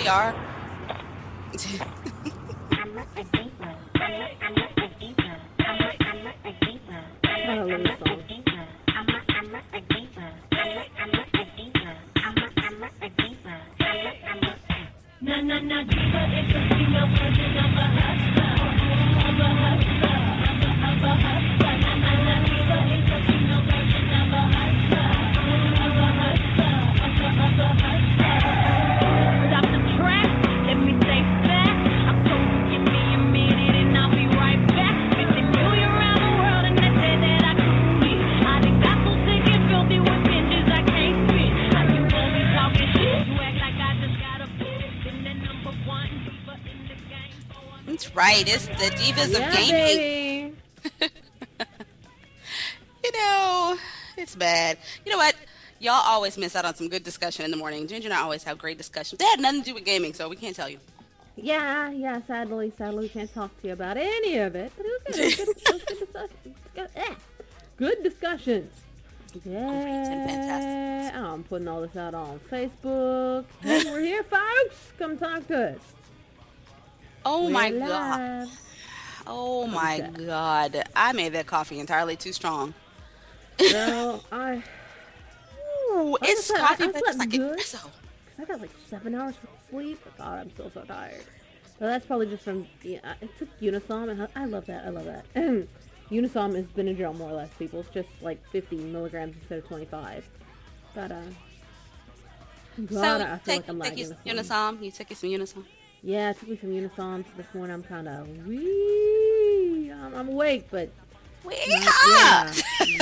really are. I love this song. Stop the track, let me say back. I told you give me a minute and I'll be right back. 50 million around the world and they said that I couldn't be. I done got so sick and filthy with bitches I can't spit. How you always talking shit? You act like I just got a bitch. Been the number one diva in the game. That's right. It's the divas of Yeah, gaming. baby. You know, it's bad. You know what? Y'all always miss out on some good discussion in the morning. Ginger and I always have great discussions. They had nothing to do with gaming, so we can't tell you. Yeah. Sadly, we can't talk to you about any of it. But it was good. Good discussions. Great and fantastic. Yeah. I'm putting all this out on Facebook. Hey, we're here, folks. Come talk to us. Oh We're my live. god. Oh my that? god. I made that coffee entirely too strong. Girl, Ooh, it's I coffee, but it's slept like good. espresso. I got like 7 hours of sleep. God, I'm still so tired. So that's probably just from, it took Unisom, and I love that. Unisom is Benadryl, more or less, people. It's just like 50 milligrams instead of 25. But, God, So I feel take, like I'm take you lagging some this morning. Unisom. You took you some Unisom. Yeah, it took me some Unisom, so this morning I'm kind of, I'm awake, but Yeah.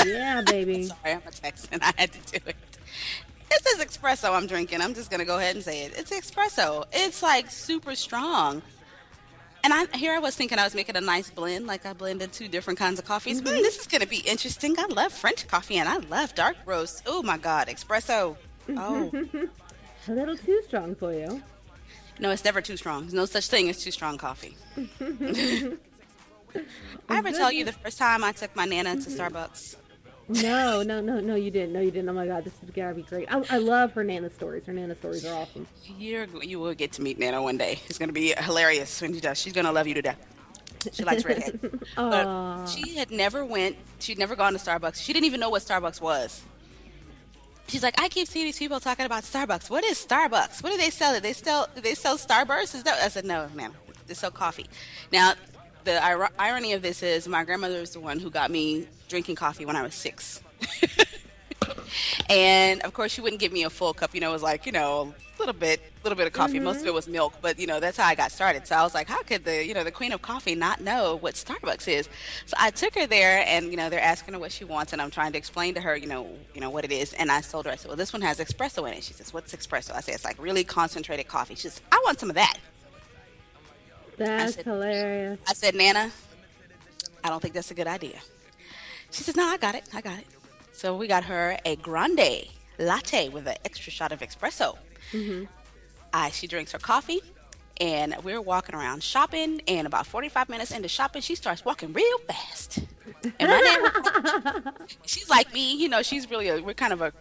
yeah, baby. Sorry, I'm a text and I had to do it. This is espresso I'm drinking. I'm just gonna go ahead and say it. It's espresso. It's like super strong. And I was thinking I was making a nice blend, like I blended two different kinds of coffees. This is gonna be interesting. I love French coffee and I love dark roast. Oh my god, espresso. Oh A little too strong for you. no, it's never too strong. There's no such thing as too strong coffee. I ever tell you the first time I took my Nana to Starbucks? No, you didn't. No, you didn't. Oh my God, this is gotta be great. I love her Nana stories. Her Nana stories are awesome. You will get to meet Nana one day. It's gonna be hilarious when she does. She's gonna love you to death. She likes redheads. But Aw. she'd never gone to Starbucks. She didn't even know what Starbucks was. She's like, I keep seeing these people talking about Starbucks. What is Starbucks? What do they sell? Do they sell Starburst? Is that? I said, no, ma'am. They sell coffee. Now, the irony of this is my grandmother was the one who got me drinking coffee when I was 6. And of course, she wouldn't give me a full cup. It was like, a little bit of coffee. Most of it was milk, but that's how I got started. So I was like, how could the queen of coffee not know what Starbucks is? So I took her there, and they're asking her what she wants, and I'm trying to explain to her, what it is. And I told her, I said, well, this one has espresso in it. She says, what's espresso? I said, it's like really concentrated coffee. She says, I want some of that. That's hilarious. I said, Nana, I don't think that's a good idea. She says, no, I got it. So we got her a grande latte with an extra shot of espresso. She drinks her coffee, and we're walking around shopping, and about 45 minutes into shopping, she starts walking real fast. And my nana, she's like me, she's really we're kind of a,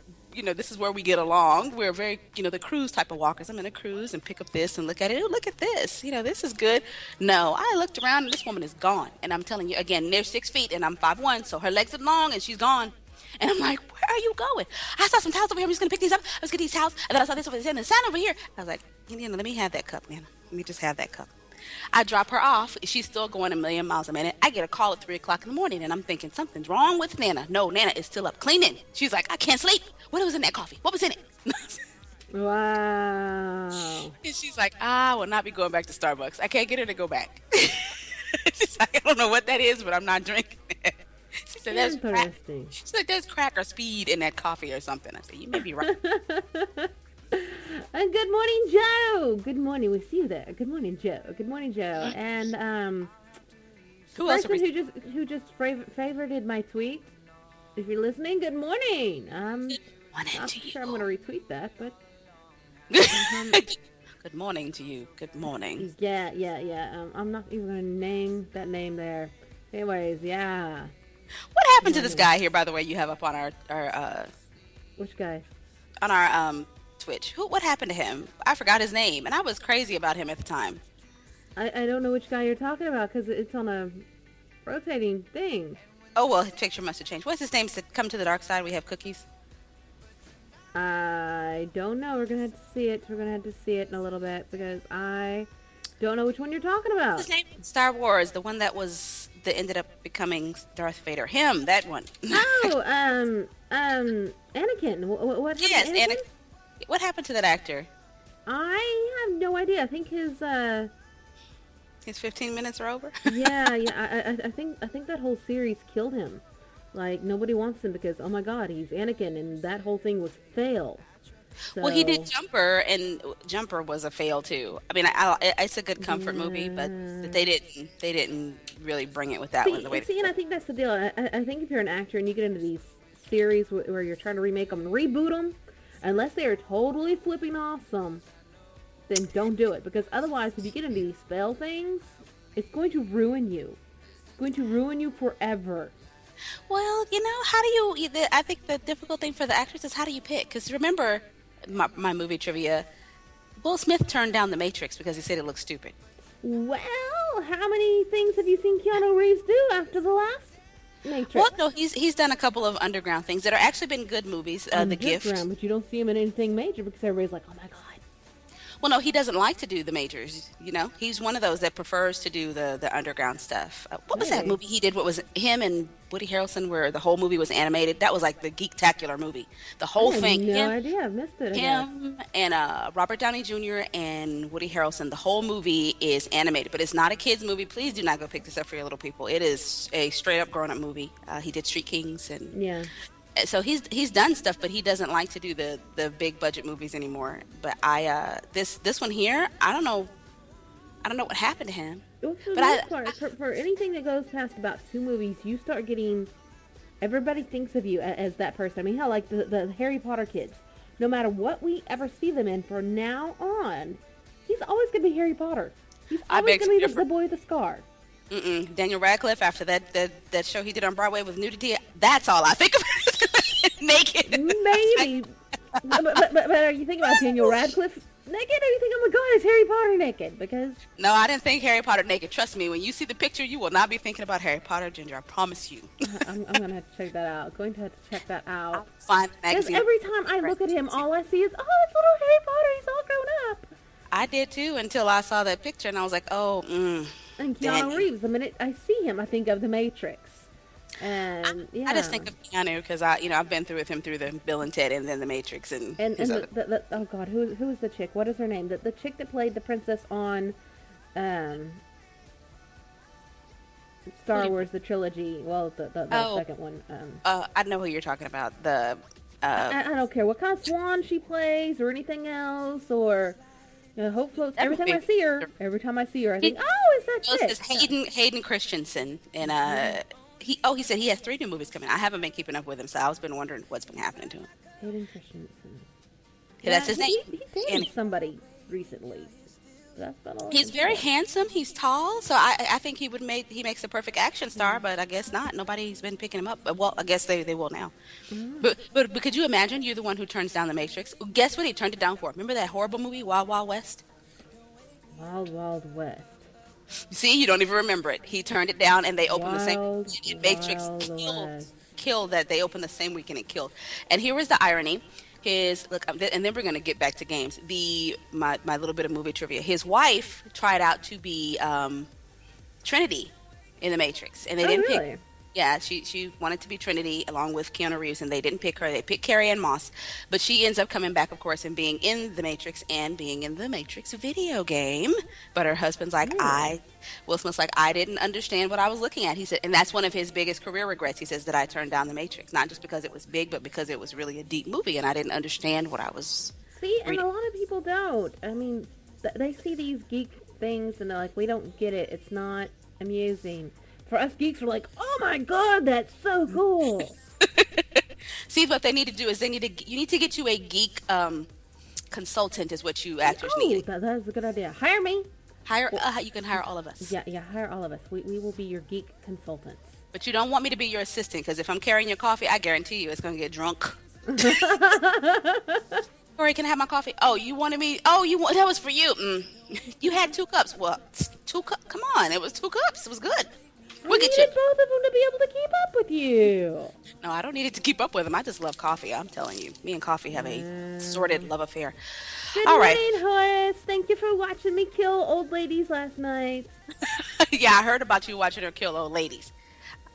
this is where we get along. We're very, the cruise type of walkers. I'm in a cruise and pick up this and look at it. Oh, look at this. This is good. No, I looked around and this woman is gone. And I'm telling you, again, they're 6 feet and I'm 5'1", so her legs are long and she's gone. And I'm like, where are you going? I saw some towels over here. I'm just going to pick these up. I was getting these towels. And then I saw this over there and the sign over here. I was like, let me have that cup, Nana. Let me just have that cup. I drop her off. She's still going a million miles a minute. I get a call at 3 o'clock in the morning, and I'm thinking something's wrong with Nana. No, Nana is still up cleaning. She's like, I can't sleep. What was in that coffee? What was in it? Wow. And she's like, I will not be going back to Starbucks. I can't get her to go back. She's like, I don't know what that is, but I'm not drinking it. She said, Interesting. She's like, there's crack or speed in that coffee or something. I said, you may be right. And good morning, Joe. Good morning. We see you there. Good morning, Joe. Good morning, Joe. And Who else? person who just favorited my tweet. If you're listening, good morning. Not sure I'm going to retweet that, but good morning to you. Good morning. Yeah. I'm not even going to name that name there. Anyways, yeah. What happened to this guy here, by the way, you have up on our Which guy? on our switch. What happened to him? I forgot his name, and I was crazy about him at the time. I don't know which guy you're talking about because it's on a rotating thing. Oh well, his picture must have changed. What's his name? Said, "Come to the dark side. We have cookies." I don't know. We're gonna have to see it. We're gonna have to see it in a little bit because I don't know which one you're talking about. What's his name? Star Wars, the one that ended up becoming Darth Vader. Him, that one. Oh, Anakin. What happened Yes, to Anakin? What happened to that actor? I have no idea. I think His 15 minutes are over. yeah. I think that whole series killed him. Like nobody wants him because oh my God, he's Anakin, and that whole thing was fail. So, Well, he did Jumper, and Jumper was a fail too. I mean, it's a good comfort movie, but they didn't really bring it with that one the way. And I think that's the deal. I think if you're an actor and you get into these series where you're trying to remake them and reboot them, unless they are totally flipping awesome, then don't do it. Because otherwise, if you get into these fail things, it's going to ruin you. It's going to ruin you forever. Well, how do you? I think the difficult thing for the actors is how do you pick? Because remember, my movie trivia, Will Smith turned down The Matrix because he said it looked stupid. Well, how many things have you seen Keanu Reeves do after the last Matrix? Well, no, he's done a couple of underground things that are actually been good movies. The Gift. But you don't see him in anything major because everybody's like, oh my God. Well, no, he doesn't like to do the majors. He's one of those that prefers to do the underground stuff. What was that movie he did? What was him and Woody Harrelson, where the whole movie was animated? That was like the geek-tacular movie. The whole thing. No idea. I've missed it. Him and Robert Downey Jr. and Woody Harrelson. The whole movie is animated, but it's not a kids movie. Please do not go pick this up for your little people. It is a straight-up grown-up movie. He did Street Kings and yeah. So he's done stuff, but he doesn't like to do the big budget movies anymore. But this one here, I don't know what happened to him. Well, for anything that goes past about 2 movies, you start getting everybody thinks of you as that person. I mean, hell, like the Harry Potter kids. No matter what we ever see them in, from now on, he's always going to be Harry Potter. He's always going to be the boy with the scar. Daniel Radcliffe, after that show he did on Broadway with nudity, that's all I think of. Naked. Maybe. but are you thinking about Daniel Radcliffe naked, or you think, oh my God, is Harry Potter naked? Because no, I didn't think Harry Potter naked. Trust me, when you see the picture, you will not be thinking about Harry Potter, Ginger. I promise you. I'm gonna have to check that out. Going to have to check that out. I'll find the Because magazine. every time I look at him, all I see is, oh, it's little Harry Potter. He's all grown up. I did too until I saw that picture, and I was like, oh, And Keanu Reeves. The minute I see him, I think of The Matrix. And yeah, I just think of Keanu because I've been through with him through the Bill and Ted and then the Matrix and oh God, who is the chick? What is her name? The chick that played the princess on Star Wars, the trilogy. Well, the second one. I know who you're talking about. I don't care what kind of swan she plays or anything else, or hopefully every time I see her, I think, oh, is that chick? It's Hayden Christensen, and he said he has 3 new movies coming. I haven't been keeping up with him, so I've been wondering what's been happening to him. Hayden Christensen. Yeah, that's his name. He dated somebody recently. He's very handsome. He's tall, so I think he makes the perfect action star. But I guess not. Nobody's been picking him up. But, well, I guess they will now. Mm-hmm. But could you imagine you're the one who turns down The Matrix? Guess what he turned it down for? Remember that horrible movie Wild Wild West? Wild Wild West. See, you don't even remember it. He turned it down, and they opened the same weekend. Matrix killed that. They opened the same weekend and killed. And here was the irony. And then we're going to get back to games. My little bit of movie trivia. His wife tried out to be Trinity in The Matrix, and they didn't pick. Yeah, she wanted to be Trinity along with Keanu Reeves, and they didn't pick her. They picked Carrie Ann Moss, but she ends up coming back, of course, and being in The Matrix and being in The Matrix video game. But her husband's like, Will Smith's like, I didn't understand what I was looking at. He said, and that's one of his biggest career regrets. He says that I turned down The Matrix, not just because it was big, but because it was really a deep movie, and I didn't understand what I was reading. And a lot of people don't. I mean, they see these geek things, and they're like, we don't get it. It's not amusing. For us geeks, we're like, oh my God, that's so cool. See, what they need to do is you need to get you a geek consultant is what you actors need. That's a good idea. Hire me. You can hire all of us. Yeah, hire all of us. We will be your geek consultants. But you don't want me to be your assistant, because if I'm carrying your coffee, I guarantee you it's going to get drunk. Corey, can I have my coffee? Oh, you wanted me? Oh, you want that was for you. You had 2 cups. Well, 2 cups. Come on, it was 2 cups. It was good. I We'll get you. needed both of them to be able to keep up with you. No, I don't need it to keep up with them. I just love coffee. I'm telling you, me and coffee have a sordid love affair. Good All right. morning, Horace. Thank you for watching me kill old ladies last night. Yeah, I heard about you watching her kill old ladies.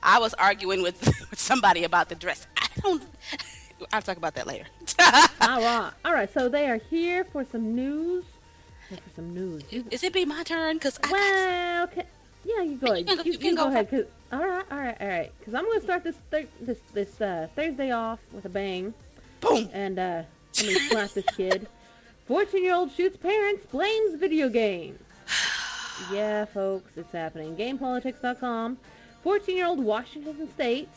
I was arguing with, with somebody about the dress. I don't. I'll talk about that later. All right. So they are here for some news. Is it be my turn? Cause Well, yeah, you go ahead. You can go go ahead. All right. Because I'm going to start this Thursday off with a bang. Boom. And let me slap this kid. 14-year-old shoots parents, blames video games. Yeah, folks, it's happening. GamePolitics.com. 14-year-old Washington State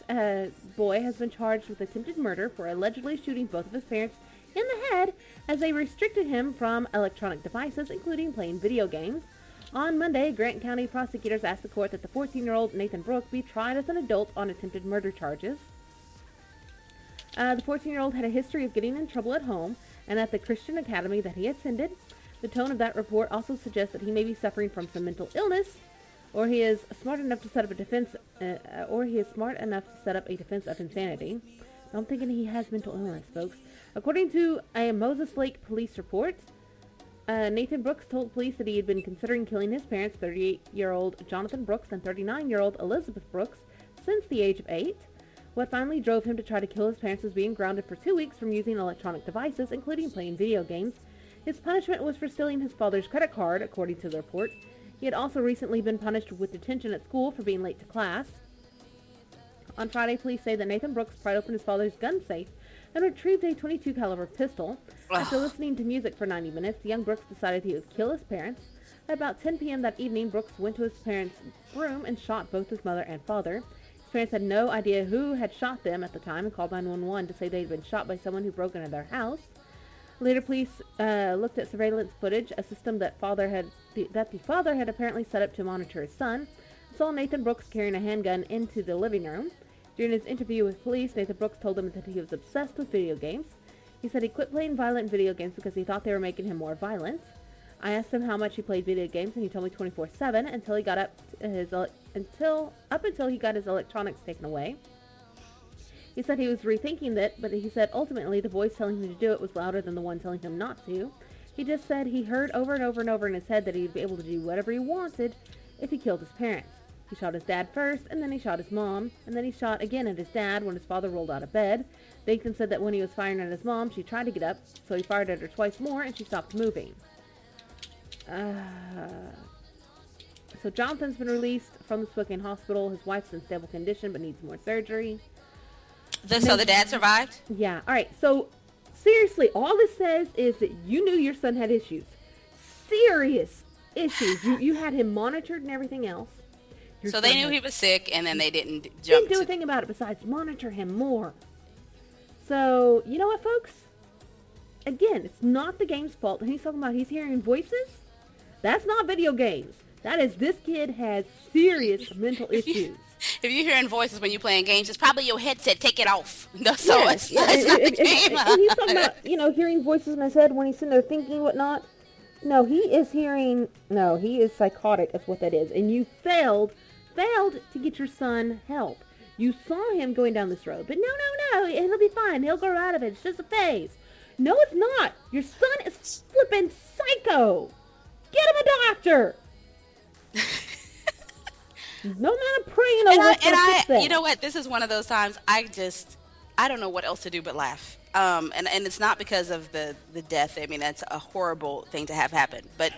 boy has been charged with attempted murder for allegedly shooting both of his parents in the head as they restricted him from electronic devices, including playing video games. On Monday, Grant County prosecutors asked the court that the 14-year-old Nathan Brooks be tried as an adult on attempted murder charges. The 14-year-old had a history of getting in trouble at home and at the Christian academy that he attended. The tone of that report also suggests that he may be suffering from some mental illness, or he is smart enough to set up a defense, of insanity. I'm thinking he has mental illness, folks. According to a Moses Lake police report, Nathan Brooks told police that he had been considering killing his parents, 38-year-old Jonathan Brooks and 39-year-old Elizabeth Brooks, since the age of 8. What finally drove him to try to kill his parents was being grounded for 2 weeks from using electronic devices, including playing video games. His punishment was for stealing his father's credit card, according to the report. He had also recently been punished with detention at school for being late to class. On Friday, police say that Nathan Brooks pried open his father's gun safe and retrieved a .22 caliber pistol. After listening to music for 90 minutes, young Brooks decided he would kill his parents. At about 10 p.m. that evening, Brooks went to his parents' room and shot both his mother and father. His parents had no idea who had shot them at the time and called 911 to say they had been shot by someone who broke into their house. Later, police looked at surveillance footage, a system that the father had apparently set up to monitor his son, and saw Nathan Brooks carrying a handgun into the living room. During his interview with police, Nathan Brooks told them that he was obsessed with video games. He said he quit playing violent video games because he thought they were making him more violent. I asked him how much he played video games, and he told me 24/7 until he got until he got his electronics taken away. He said he was rethinking that, but he said ultimately the voice telling him to do it was louder than the one telling him not to. He just said he heard over and over and over in his head that he'd be able to do whatever he wanted if he killed his parents. He shot his dad first, and then he shot his mom, and then he shot again at his dad when his father rolled out of bed. Nathan said that when he was firing at his mom, she tried to get up, so he fired at her twice more, and she stopped moving. So Jonathan's been released from the Spokane hospital. His wife's in stable condition, but needs more surgery. So the dad survived? Yeah. All right. So seriously, all this says is that you knew your son had issues. Serious issues. You had him monitored and everything else. So they knew he was sick, and then they didn't jump. Didn't do a thing about it besides monitor him more. So, you know what, folks? Again, it's not the game's fault. And he's talking about he's hearing voices. That's not video games. That is, this kid has serious mental issues. If you're hearing voices when you're playing games, it's probably your headset. Take it off. No, so it's not the game. And he's talking about, hearing voices in his head when he's sitting there thinking whatnot. No, he is psychotic is what that is. And you failed to get your son help. You saw him going down this road. But no, he'll be fine. He'll grow out of it. It's just a phase. No, it's not. Your son is flipping psycho. Get him a doctor. No amount of praying over it. You know what? This is one of those times I don't know what else to do but laugh. And it's not because of the death. I mean, that's a horrible thing to have happen. But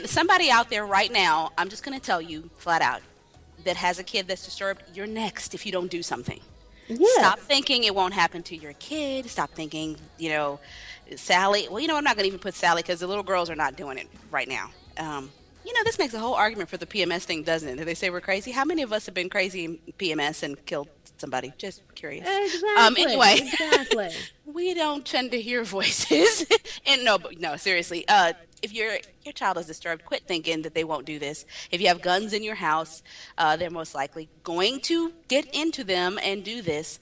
somebody out there right now, I'm just going to tell you flat out, that has a kid that's disturbed, you're next if you don't do something. Yeah. Stop thinking it won't happen to your kid. Stop thinking, Sally. Well, I'm not going to even put Sally because the little girls are not doing it right now. This makes a whole argument for the PMS thing, doesn't it? They say we're crazy. How many of us have been crazy in PMS and killed somebody? Just curious. Exactly. Anyway, we don't tend to hear voices. And no, seriously. If your child is disturbed, quit thinking that they won't do this. If you have guns in your house, they're most likely going to get into them and do this.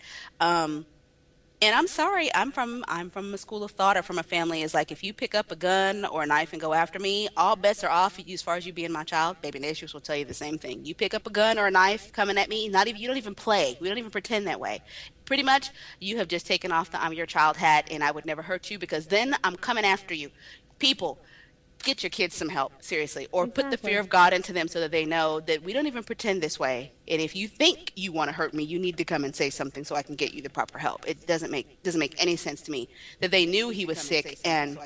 And I'm sorry, I'm from a school of thought or from a family is like if you pick up a gun or a knife and go after me, all bets are off as far as you being my child. Baby Nations will tell you the same thing. You pick up a gun or a knife coming at me, not even you don't even play. We don't even pretend that way. Pretty much, you have just taken off the I'm your child hat and I would never hurt you because then I'm coming after you. People, get your kids some help, seriously, or put the fear Exactly. of God into them so that they know that we don't even pretend this way. And if you think you want to hurt me, you need to come and say something so I can get you the proper help. It doesn't make any sense to me that they knew he was sick and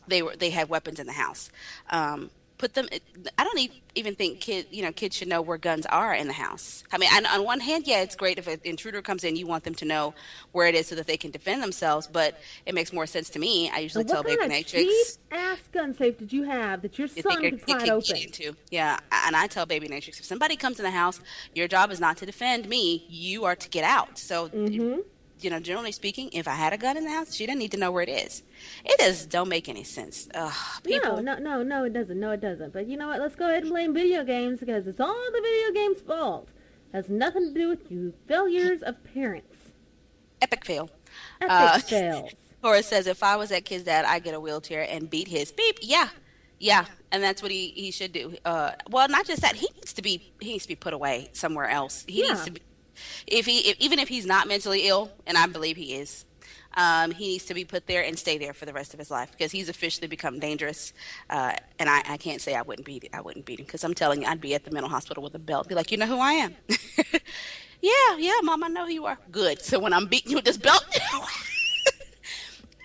they had weapons in the house. Put them. I don't even think kids should know where guns are in the house. I mean, on one hand, yeah, it's great if an intruder comes in, you want them to know where it is so that they can defend themselves. But it makes more sense to me. I usually And what tell kind Baby of cheap Natrix. ass gun safe did you have that your You think son could you pry could get open? into. Yeah, and I tell Baby Natrix, if somebody comes in the house, your job is not to defend me. You are to get out. So, Mm-hmm. generally speaking, if I had a gun in the house, she didn't need to know where it is. It just don't make any sense. Ugh, No, people. no, no, no, it doesn't. No, it doesn't. But you know what? Let's go ahead and blame video games because it's all the video games' fault. Has nothing to do with you failures of parents. Epic fail. Epic Uh, fails. or it says, if I was that kid's dad, I'd get a wheelchair and beat his beep. Yeah, yeah, and that's what he should do. Well, not just that, he needs to be put away somewhere else. He needs Yeah. to be, even if he's not mentally ill, and I believe he is. He needs to be put there and stay there for the rest of his life because he's officially become dangerous. And I can't say I wouldn't beat him because I'm telling you, I'd be at the mental hospital with a belt, be like, you know who I am. Yeah, yeah, mom, I know who you are. Good. So when I'm beating you with this belt,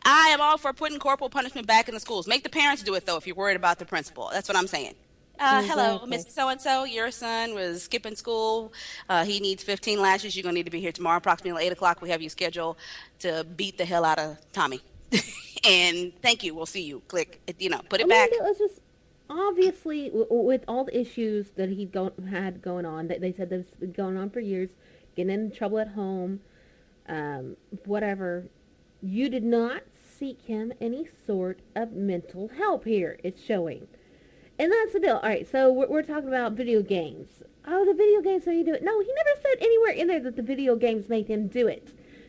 I am all for putting corporal punishment back in the schools. Make the parents do it though if you're worried about the principal. That's what I'm saying. Hello, Exactly. Mr. So and so. Your son was skipping school. He needs 15 lashes. You're gonna need to be here tomorrow, approximately 8 o'clock. We have you scheduled to beat the hell out of Tommy. And thank you. We'll see you. Click. Put I it mean, back. it was just obviously with all the issues that had going on. They said that's been going on for years, getting in trouble at home, whatever. You did not seek him any sort of mental help here. It's showing. And that's the deal. All right, so we're talking about video games. Oh, the video games made you do it. No, he never said anywhere in there that the video games made him do it.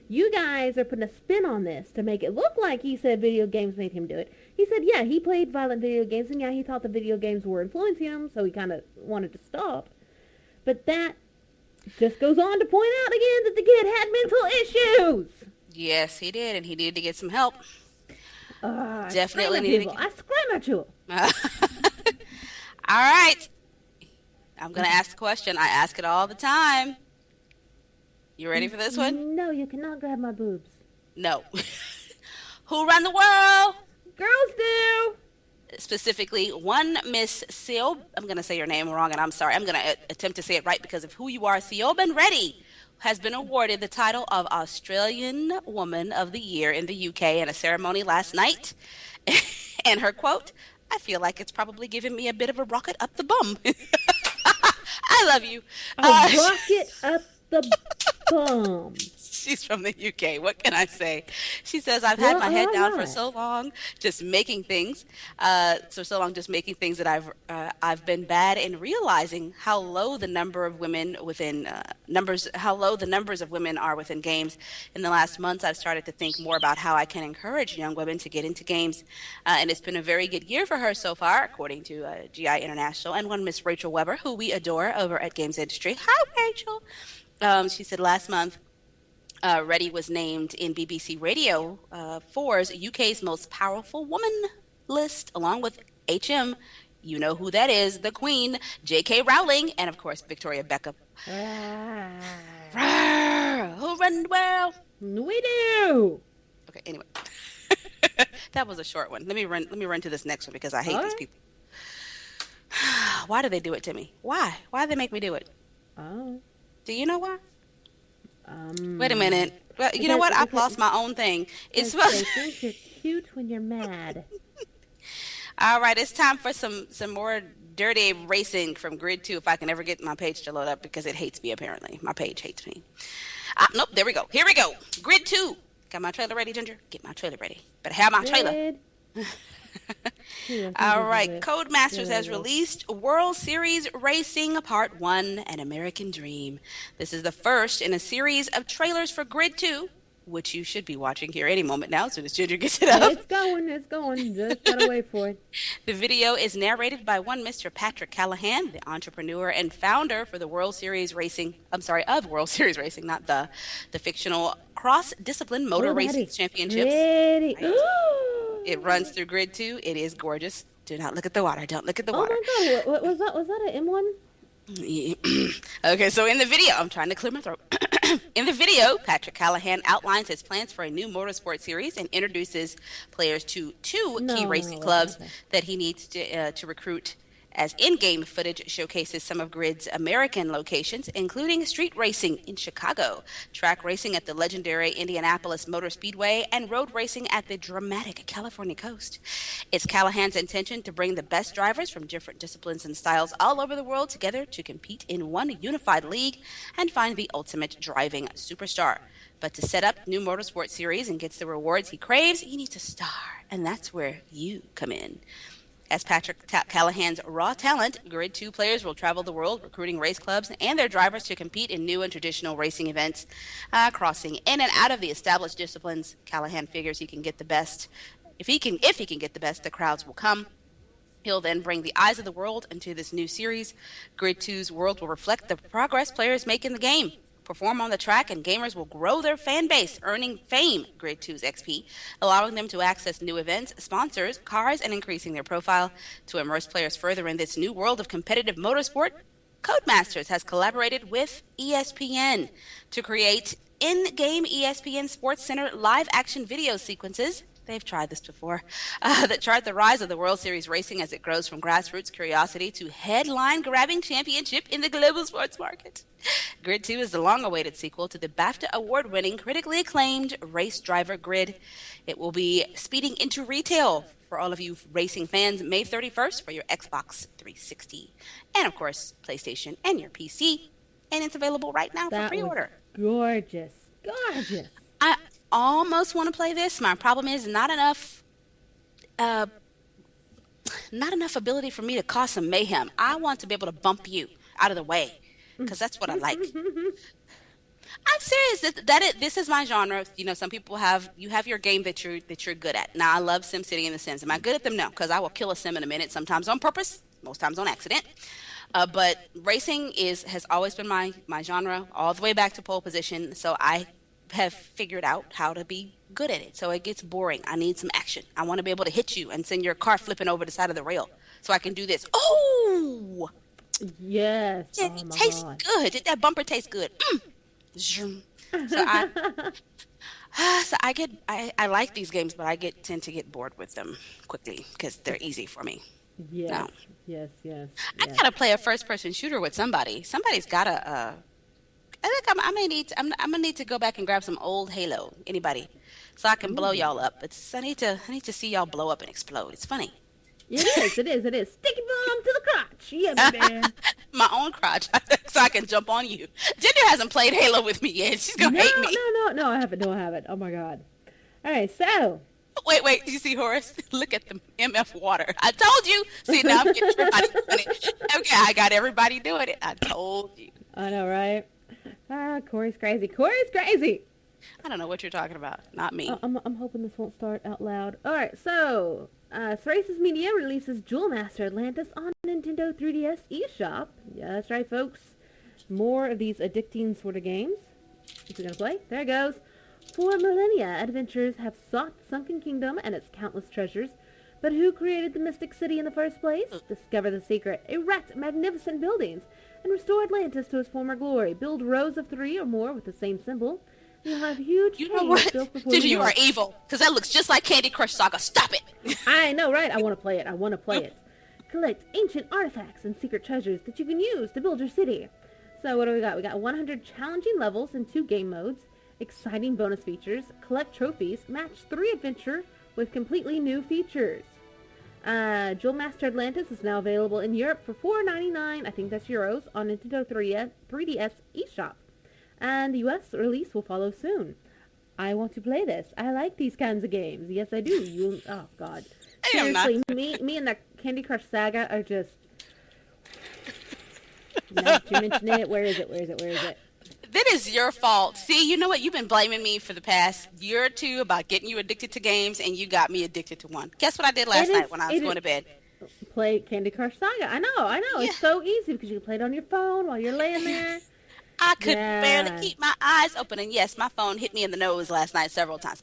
You guys are putting a spin on this to make it look like he said video games made him do it. He said, yeah, he played violent video games, and yeah, he thought the video games were influencing him, so he kind of wanted to stop. But that just goes on to point out again that the kid had mental issues. Yes, he did, and he needed to get some help. I scream Definitely at needed people. to I scream at you. get. All right. I'm gonna ask the question. I ask it all the time. You ready for this one? No, you cannot grab my boobs. No. Who run the world? Girls do. Specifically, one Miss Sil. I'm going to say your name wrong, and I'm sorry. I'm going to attempt to say it right because of who you are. Siobhan Reddy has been awarded the title of Australian Woman of the Year in the UK in a ceremony last night. And her quote, I feel like it's probably giving me a bit of a rocket up the bum. I love you. A rocket up the bum. She's from the UK. What can I say? She says, I've had Well, my head down for alright. so long, just making things, just making things that I've been bad in realizing how low the number of women within how low the numbers of women are within games. In the last months, I've started to think more about how I can encourage young women to get into games, and it's been a very good year for her so far, according to GI International and one Miss Rachel Weber, who we adore over at Games Industry. Hi, Rachel. She said last month. Reddy was named in BBC Radio 4's UK's Most Powerful Woman list, along with HM. You know who that is, the Queen, J.K. Rowling, and of course Victoria Beckham. Ah, Rawr, who run the world? we do. Okay, anyway, that was a short one. Let me run to this next one because I hate these Alright. people. Why do they do it to me? Why? Why do they make me do it? Oh. Do you know why? Wait a minute. Well, you know what? I've lost my own thing. It's Because they think you're cute when you're mad. All right, it's time for some more dirty racing from Grid 2 if I can ever get my page to load up because it hates me apparently. My page hates me. Nope, there we go. Here we go. Grid 2. Got my trailer ready, Ginger? Get my trailer ready. Better have my trailer. Good. Yeah, I think All this right, is it. Codemasters Yeah, has it is. released World Series Racing Part 1, An American Dream. This is the first in a series of trailers for Grid 2. which you should be watching here any moment now as soon as Ginger gets it up. It's going, it's going. Just gotta wait for it. The video is narrated by one Mr. Patrick Callahan, the entrepreneur and founder for the World Series Racing. I'm sorry, of World Series Racing, not the fictional cross-discipline motor Oh, that racing is championships. pretty. Right. It runs through Grid 2. It is gorgeous. Do not look at the water. Don't look at the Oh water. my god, what was that? Was that an M1? Okay, so in the video, I'm trying to clear my throat. In the video, Patrick Callahan outlines his plans for a new motorsport series and introduces players to two key racing clubs okay. that he needs to recruit. As in-game footage showcases some of Grid's American locations, including street racing in Chicago, track racing at the legendary Indianapolis Motor Speedway, and road racing at the dramatic California coast. It's Callahan's intention to bring the best drivers from different disciplines and styles all over the world together to compete in one unified league and find the ultimate driving superstar. But to set up new motorsport series and get the rewards he craves, he needs a star, and that's where you come in. As Patrick Callahan's raw talent, Grid 2 players will travel the world recruiting race clubs and their drivers to compete in new and traditional racing events, crossing in and out of the established disciplines. Callahan figures he can get the best. If he can get the best, the crowds will come. He'll then bring the eyes of the world into this new series. Grid 2's world will reflect the progress players make in the game. Perform on the track, and gamers will grow their fan base, earning fame, Grid 2's XP, allowing them to access new events, sponsors, cars, and increasing their profile. To immerse players further in this new world of competitive motorsport, Codemasters has collaborated with ESPN to create in-game ESPN Sports Center live-action video sequences. They've tried this before, that chart the rise of the World Series racing as it grows from grassroots curiosity to headline-grabbing championship in the global sports market. Grid 2 is the long-awaited sequel to the BAFTA award-winning, critically acclaimed race driver Grid. It will be speeding into retail for all of you racing fans May 31st for your Xbox 360 and, of course, PlayStation and your PC. And it's available right now for That was pre-order. gorgeous. Gorgeous. I almost want to play this. My problem is not enough ability for me to cause some mayhem. I want to be able to bump you out of the way because that's what I like. I'm serious. This is my genre. You know, some people have your game that you're good at. Now I love SimCity and The Sims. Am I good at them? No, because I will kill a sim in a minute. Sometimes on purpose, most times on accident. But racing has always been my genre, all the way back to pole position. So I have figured out how to be good at it. So it gets boring. I need some action. I want to be able to hit you and send your car flipping over the side of the rail so I can do this. Oh, Yes. yeah, Oh it my tastes god. good. That bumper tastes good. Zoom. So I like these games, but tend to get bored with them quickly because they're easy for me. Yes. No. Yes. Yes. I yes. gotta play a first-person shooter with somebody. Somebody's gotta. I think I'm gonna need to go back and grab some old Halo. Anybody, so I can blow y'all up. I need to see y'all blow up and explode. It's funny. It is. It is. It is. Sticky bomb to the crotch. Yeah, baby. My own crotch, so I can jump on you. Ginger hasn't played Halo with me yet. She's gonna hate me. No, I haven't. No, I haven't. Oh my god. All right, so. Wait. Do you see Horace? Look at the MF water. I told you. See, now I'm getting everybody doing it. Okay, I got everybody doing it. I told you. I know, right? Corey's crazy. Corey's crazy. I don't know what you're talking about. Not me. I'm hoping this won't start out loud. All right, so Thraces Media releases Jewel Master Atlantis on Nintendo 3DS eShop. Yeah, that's right, folks. More of these addicting sort of games. Is it gonna play? There it goes. For millennia, adventurers have sought Sunken Kingdom and its countless treasures. But who created the Mystic City in the first place? Discover the secret. Erect magnificent buildings and restore Atlantis to its former glory. Build rows of 3 or more with the same symbol. You'll have huge You know caves what? built before Ginger, you know are it. evil. Because that looks just like Candy Crush Saga. Stop it. I know, right? I want to play it. Collect ancient artifacts and secret treasures that you can use to build your city. So what do we got? We got 100 challenging levels in 2 game modes, exciting bonus features, collect trophies, match 3 adventure with completely new features. Jewel Master Atlantis is now available in Europe for $4.99, I think that's euros, on Nintendo 3DS eShop. And the US release will follow soon. I want to play this. I like these kinds of games. Yes, I do. Oh, God. I am not. Seriously, me and the Candy Crush Saga are just... Now that you mention it, where is it? that is your fault. See, you know what? You've been blaming me for the past year or two about getting you addicted to games, and you got me addicted to one. Guess what I did It last is. night when I was It going is. to bed? Play Candy Crush Saga. I know. I know. Yeah, It's so easy because you can play it on your phone while you're laying there. I could barely Yeah. keep my eyes open, and yes, my phone hit me in the nose last night several times.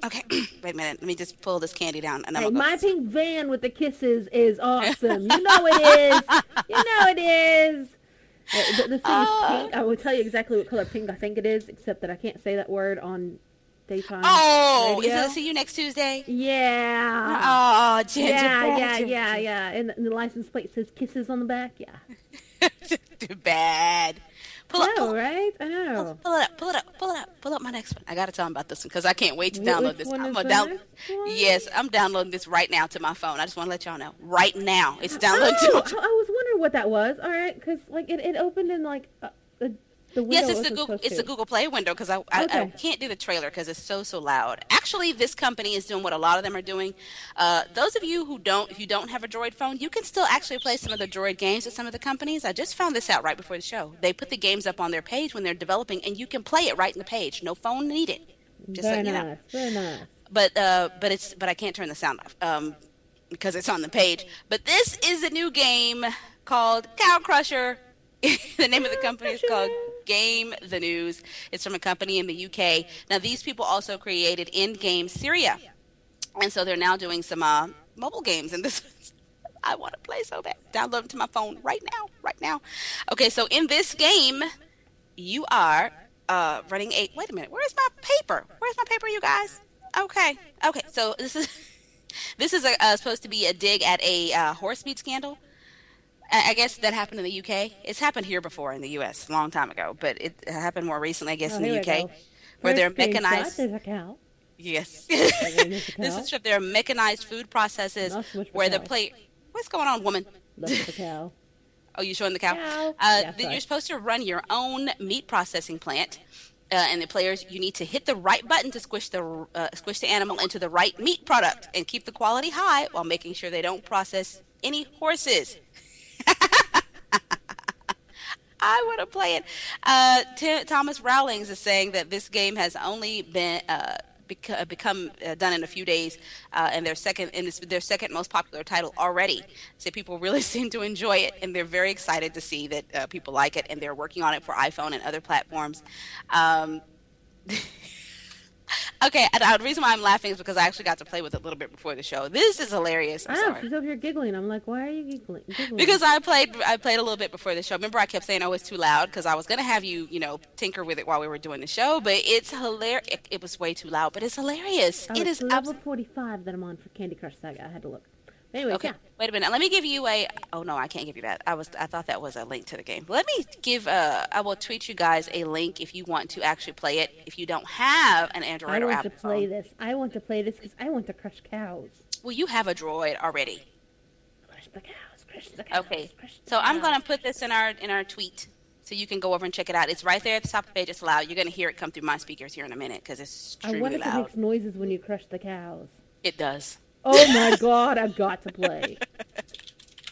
Okay, wait a minute. Let me just pull this candy down, and I'm Hey, gonna my go. pink van with the kisses is awesome. You know it is. You know it is. The thing is Uh, pink. I will tell you exactly what color pink I think it is, except that I can't say that word on daytime oh, is it radio. see you next Tuesday? Yeah. Oh, Ginger Yeah. Badger. And the license plate says kisses on the back. Yeah. Too bad. Pull I up, pull know, up, right? I know. pull it up, pull it up, pull it up, pull up my next one. I gotta tell them about this one because I can't wait to download Which this. one I'm is gonna the down. next one? Yes, I'm downloading this right now to my phone. I just want to let y'all know. Right now, it's downloaded to Oh, my. I was wondering what that was. All right, because like it opened in like the window Yes, it's the wasn't Google. supposed It's the to. Google Play window because I Okay. can't do the trailer because it's so loud. Actually, this company is doing what a lot of them are doing. Those of you who don't, if you don't have a Droid phone, you can still actually play some of the Droid games with some of the companies. I just found this out right before the show. They put the games up on their page when they're developing, and you can play it right in the page. No phone needed. Just Very letting you know. nice. Very nice. But I can't turn the sound off because it's on the page. But this is a new game called Cow Crusher. The name of the company is called Game the News. It's from a company in the UK. Now these people also created in-game Syria, and so they're now doing some mobile games. And this, I want to play so bad. Download them to my phone right now, right now. Okay, so in this game, you are running a. Wait a minute. Where's my paper? Where's my paper, you guys? Okay. So this is supposed to be a dig at a horse meat scandal. I guess that happened in the UK. It's happened here before in the US a long time ago, but it happened more recently, I guess, Oh, in the here we UK, go. where First they're screenshot. mechanized. There's a cow. Yes, There's a this cow. is from their mechanized food processes, Not so much for where the cows. play. What's going on, woman? Look at the cow. Oh, you showing the cow? Cow. Yeah, Then sorry. you're supposed to run your own meat processing plant. And the players, you need to hit the right button to squish the animal into the right meat product and keep the quality high while making sure they don't process any horses. I want to play it. Thomas Rowlings is saying that this game has only been become done in a few days, and it's their second most popular title already. So people really seem to enjoy it, and they're very excited to see that people like it, and they're working on it for iPhone and other platforms. Um, okay, and the reason why I'm laughing is because I actually got to play with it a little bit before the show. This is hilarious. I I'm know sorry. she's over here giggling. I'm like, why are you giggling? Because I played a little bit before the show. Remember, I kept saying, "Oh, it's too loud," because I was gonna have you, tinker with it while we were doing the show. But it's hilarious. It was way too loud, but it's hilarious. Oh, It it's is level 45 that I'm on for Candy Crush Saga. I had to look. Anyways, okay. yeah. Wait a minute. Let me give you a. Oh no, I can't give you that. I thought that was a link to the game. Let me give. I will tweet you guys a link if you want to actually play it. If you don't have an Android I or want to Apple play phone, this. I want to play this because I want to crush cows. well, you have a Droid already. Crush the cows. Crush the cows. Okay. Crush the So I'm cows. gonna put this in our tweet. So you can go over and check it out. It's right there at the top of the page. It's loud. You're going to hear it come through my speakers here in a minute because it's I extremely wonder if it loud. makes noises when you crush the cows. It does. Oh my god, I've got to play.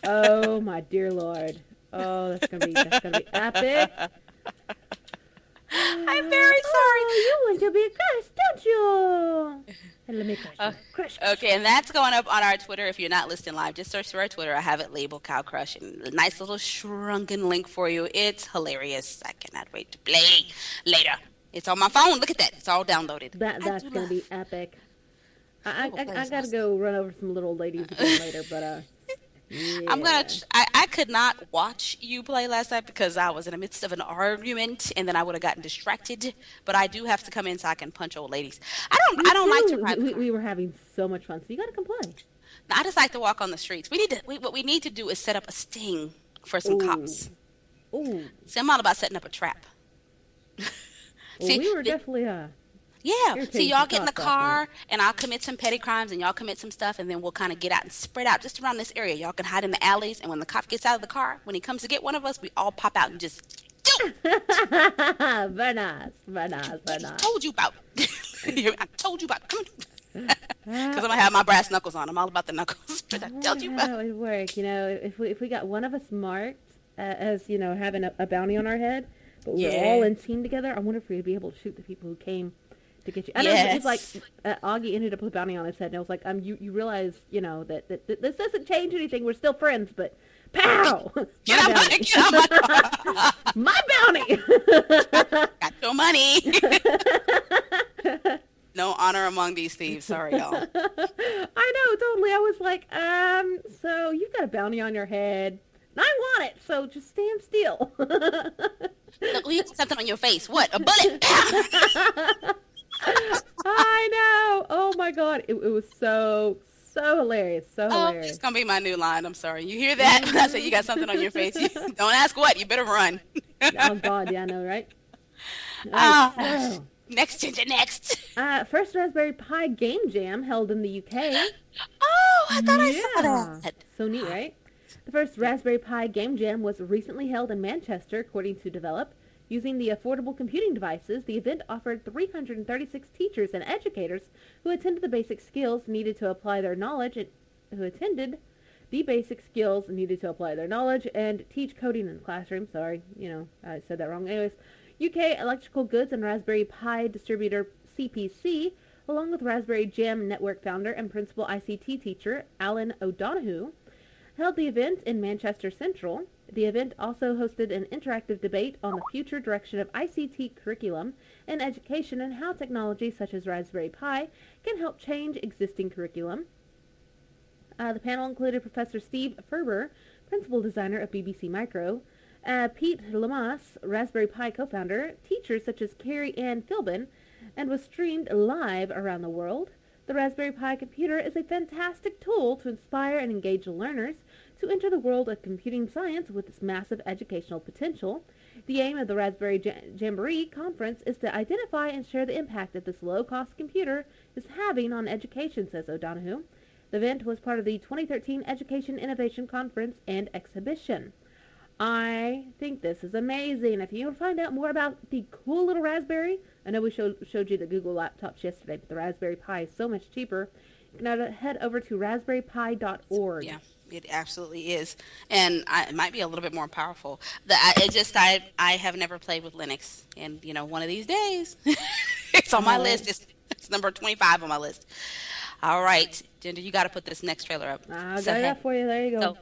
Oh my dear lord. Oh, that's gonna be epic. I'm very sorry. Oh, you want to be crushed, don't you? And let me crush you. Crush. Okay, and that's going up on our Twitter. If you're not listening live, just search for our Twitter. I have it labeled Cow Crush and a nice little shrunken link for you. It's hilarious. I cannot wait to play later. It's on my phone. Look at that. It's all downloaded. That's do gonna love- be epic. I Google Play is gotta awesome. go run over some little ladies again later, but yeah. I'm gonna. I could not watch you play last night because I was in the midst of an argument, and then I would have gotten distracted. But I do have to come in so I can punch old ladies. I don't like to Too. ride. We were having so much fun, so you gotta come play. I just like to walk on the streets. What we need to do is set up a sting for some Ooh. cops. Ooh, See, I'm all about setting up a trap. well, See, we were the- definitely Yeah. Irritating See, y'all some get in the cops last car, and I'll commit some petty crimes, and y'all commit some stuff, and then we'll kind of get out and spread out just around this area. Y'all can hide in the alleys, and when the cop gets out of the car, when he comes to get one of us, we all pop out and just. very nice, very nice, very nice. Told you about. I told you about. Come on. Because I'm gonna have my brass knuckles on. I'm all about the knuckles. But I told you How about. it would work, if we got one of us marked as having a bounty on our head, but we were all Yeah. in team together. I wonder if we'd be able to shoot the people who came to get you. I know it's like Yes. Augie ended up with a bounty on his head, and I was like, you realize, that this doesn't change anything. We're still friends, but pow, Get my out my, bounty, get out my, my bounty. got your money. No honor among these thieves. Sorry, y'all. I know, totally. I was like, so you've got a bounty on your head, and I want it, so just stand still. Look, you got something on your face. What? A bullet? I know. Oh my god, it was so hilarious, so Oh, hilarious. it's gonna be my new line. I'm sorry. You hear that? When I say you got something on your face, don't ask what. You better run. Oh god, yeah, I know, right? Ah, Right. next, Ginger, next. First Raspberry Pi Game Jam held in the UK. Oh, I thought I saw that. So neat, right? The first Raspberry Pi Game Jam was recently held in Manchester, according to Develop. Using the affordable computing devices, the event offered 336 teachers and educators who attended the basic skills needed to apply their knowledge and teach coding in the classroom. Sorry, I said that wrong. Anyways, UK Electrical Goods and Raspberry Pi distributor CPC, along with Raspberry Jam Network founder and principal ICT teacher Alan O'Donoghue, held the event in Manchester Central. The event also hosted an interactive debate on the future direction of ICT curriculum and education and how technology such as Raspberry Pi can help change existing curriculum. The panel included Professor Steve Ferber, principal designer of BBC Micro, Pete Lamas, Raspberry Pi co-founder, teachers such as Carrie Ann Philbin, and was streamed live around the world. The Raspberry Pi computer is a fantastic tool to inspire and engage learners to enter the world of computing science with its massive educational potential. The aim of the Raspberry Jamboree Conference is to identify and share the impact that this low-cost computer is having on education, says O'Donoghue. The event was part of the 2013 Education Innovation Conference and Exhibition. I think this is amazing. If you want to find out more about the cool little Raspberry, I know we showed you the Google laptops yesterday, but the Raspberry Pi is so much cheaper. You can head over to raspberrypi.org. Yeah, it absolutely is, and it might be a little bit more powerful. I have never played with Linux, and one of these days, it's on my list. It's number 25 on my list. All right, Ginger, you got to put this next trailer up. I'll get it up for you. There you go. So,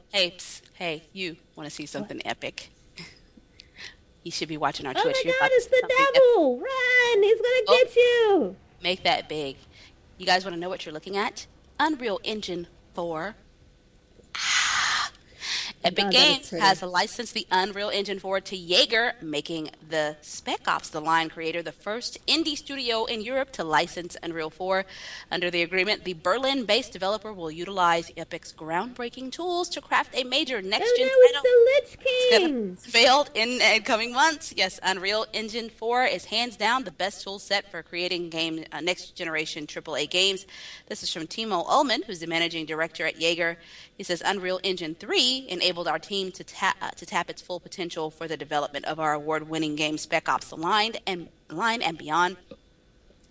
hey, you want to see something epic? You should be watching our Oh Twitch. my You're god, about to it's see the something epic. devil! Run! He's gonna get you! Make that big. You guys want to know what you're looking at? Unreal Engine 4. Epic God, that is Games pretty. has licensed the Unreal Engine 4 to Jaeger, making the Spec Ops: The Line creator the first indie studio in Europe to license Unreal 4. Under the agreement, the Berlin-based developer will utilize Epic's groundbreaking tools to craft a major next-gen Oh title. no, it's the Lich King! Failed in coming months. Yes, Unreal Engine 4 is hands down the best tool set for creating next generation AAA games. This is from Timo Ullman, who's the managing director at Jaeger. He says Unreal Engine 3 enabled our team to tap its full potential for the development of our award-winning game Spec Ops: The Line and beyond.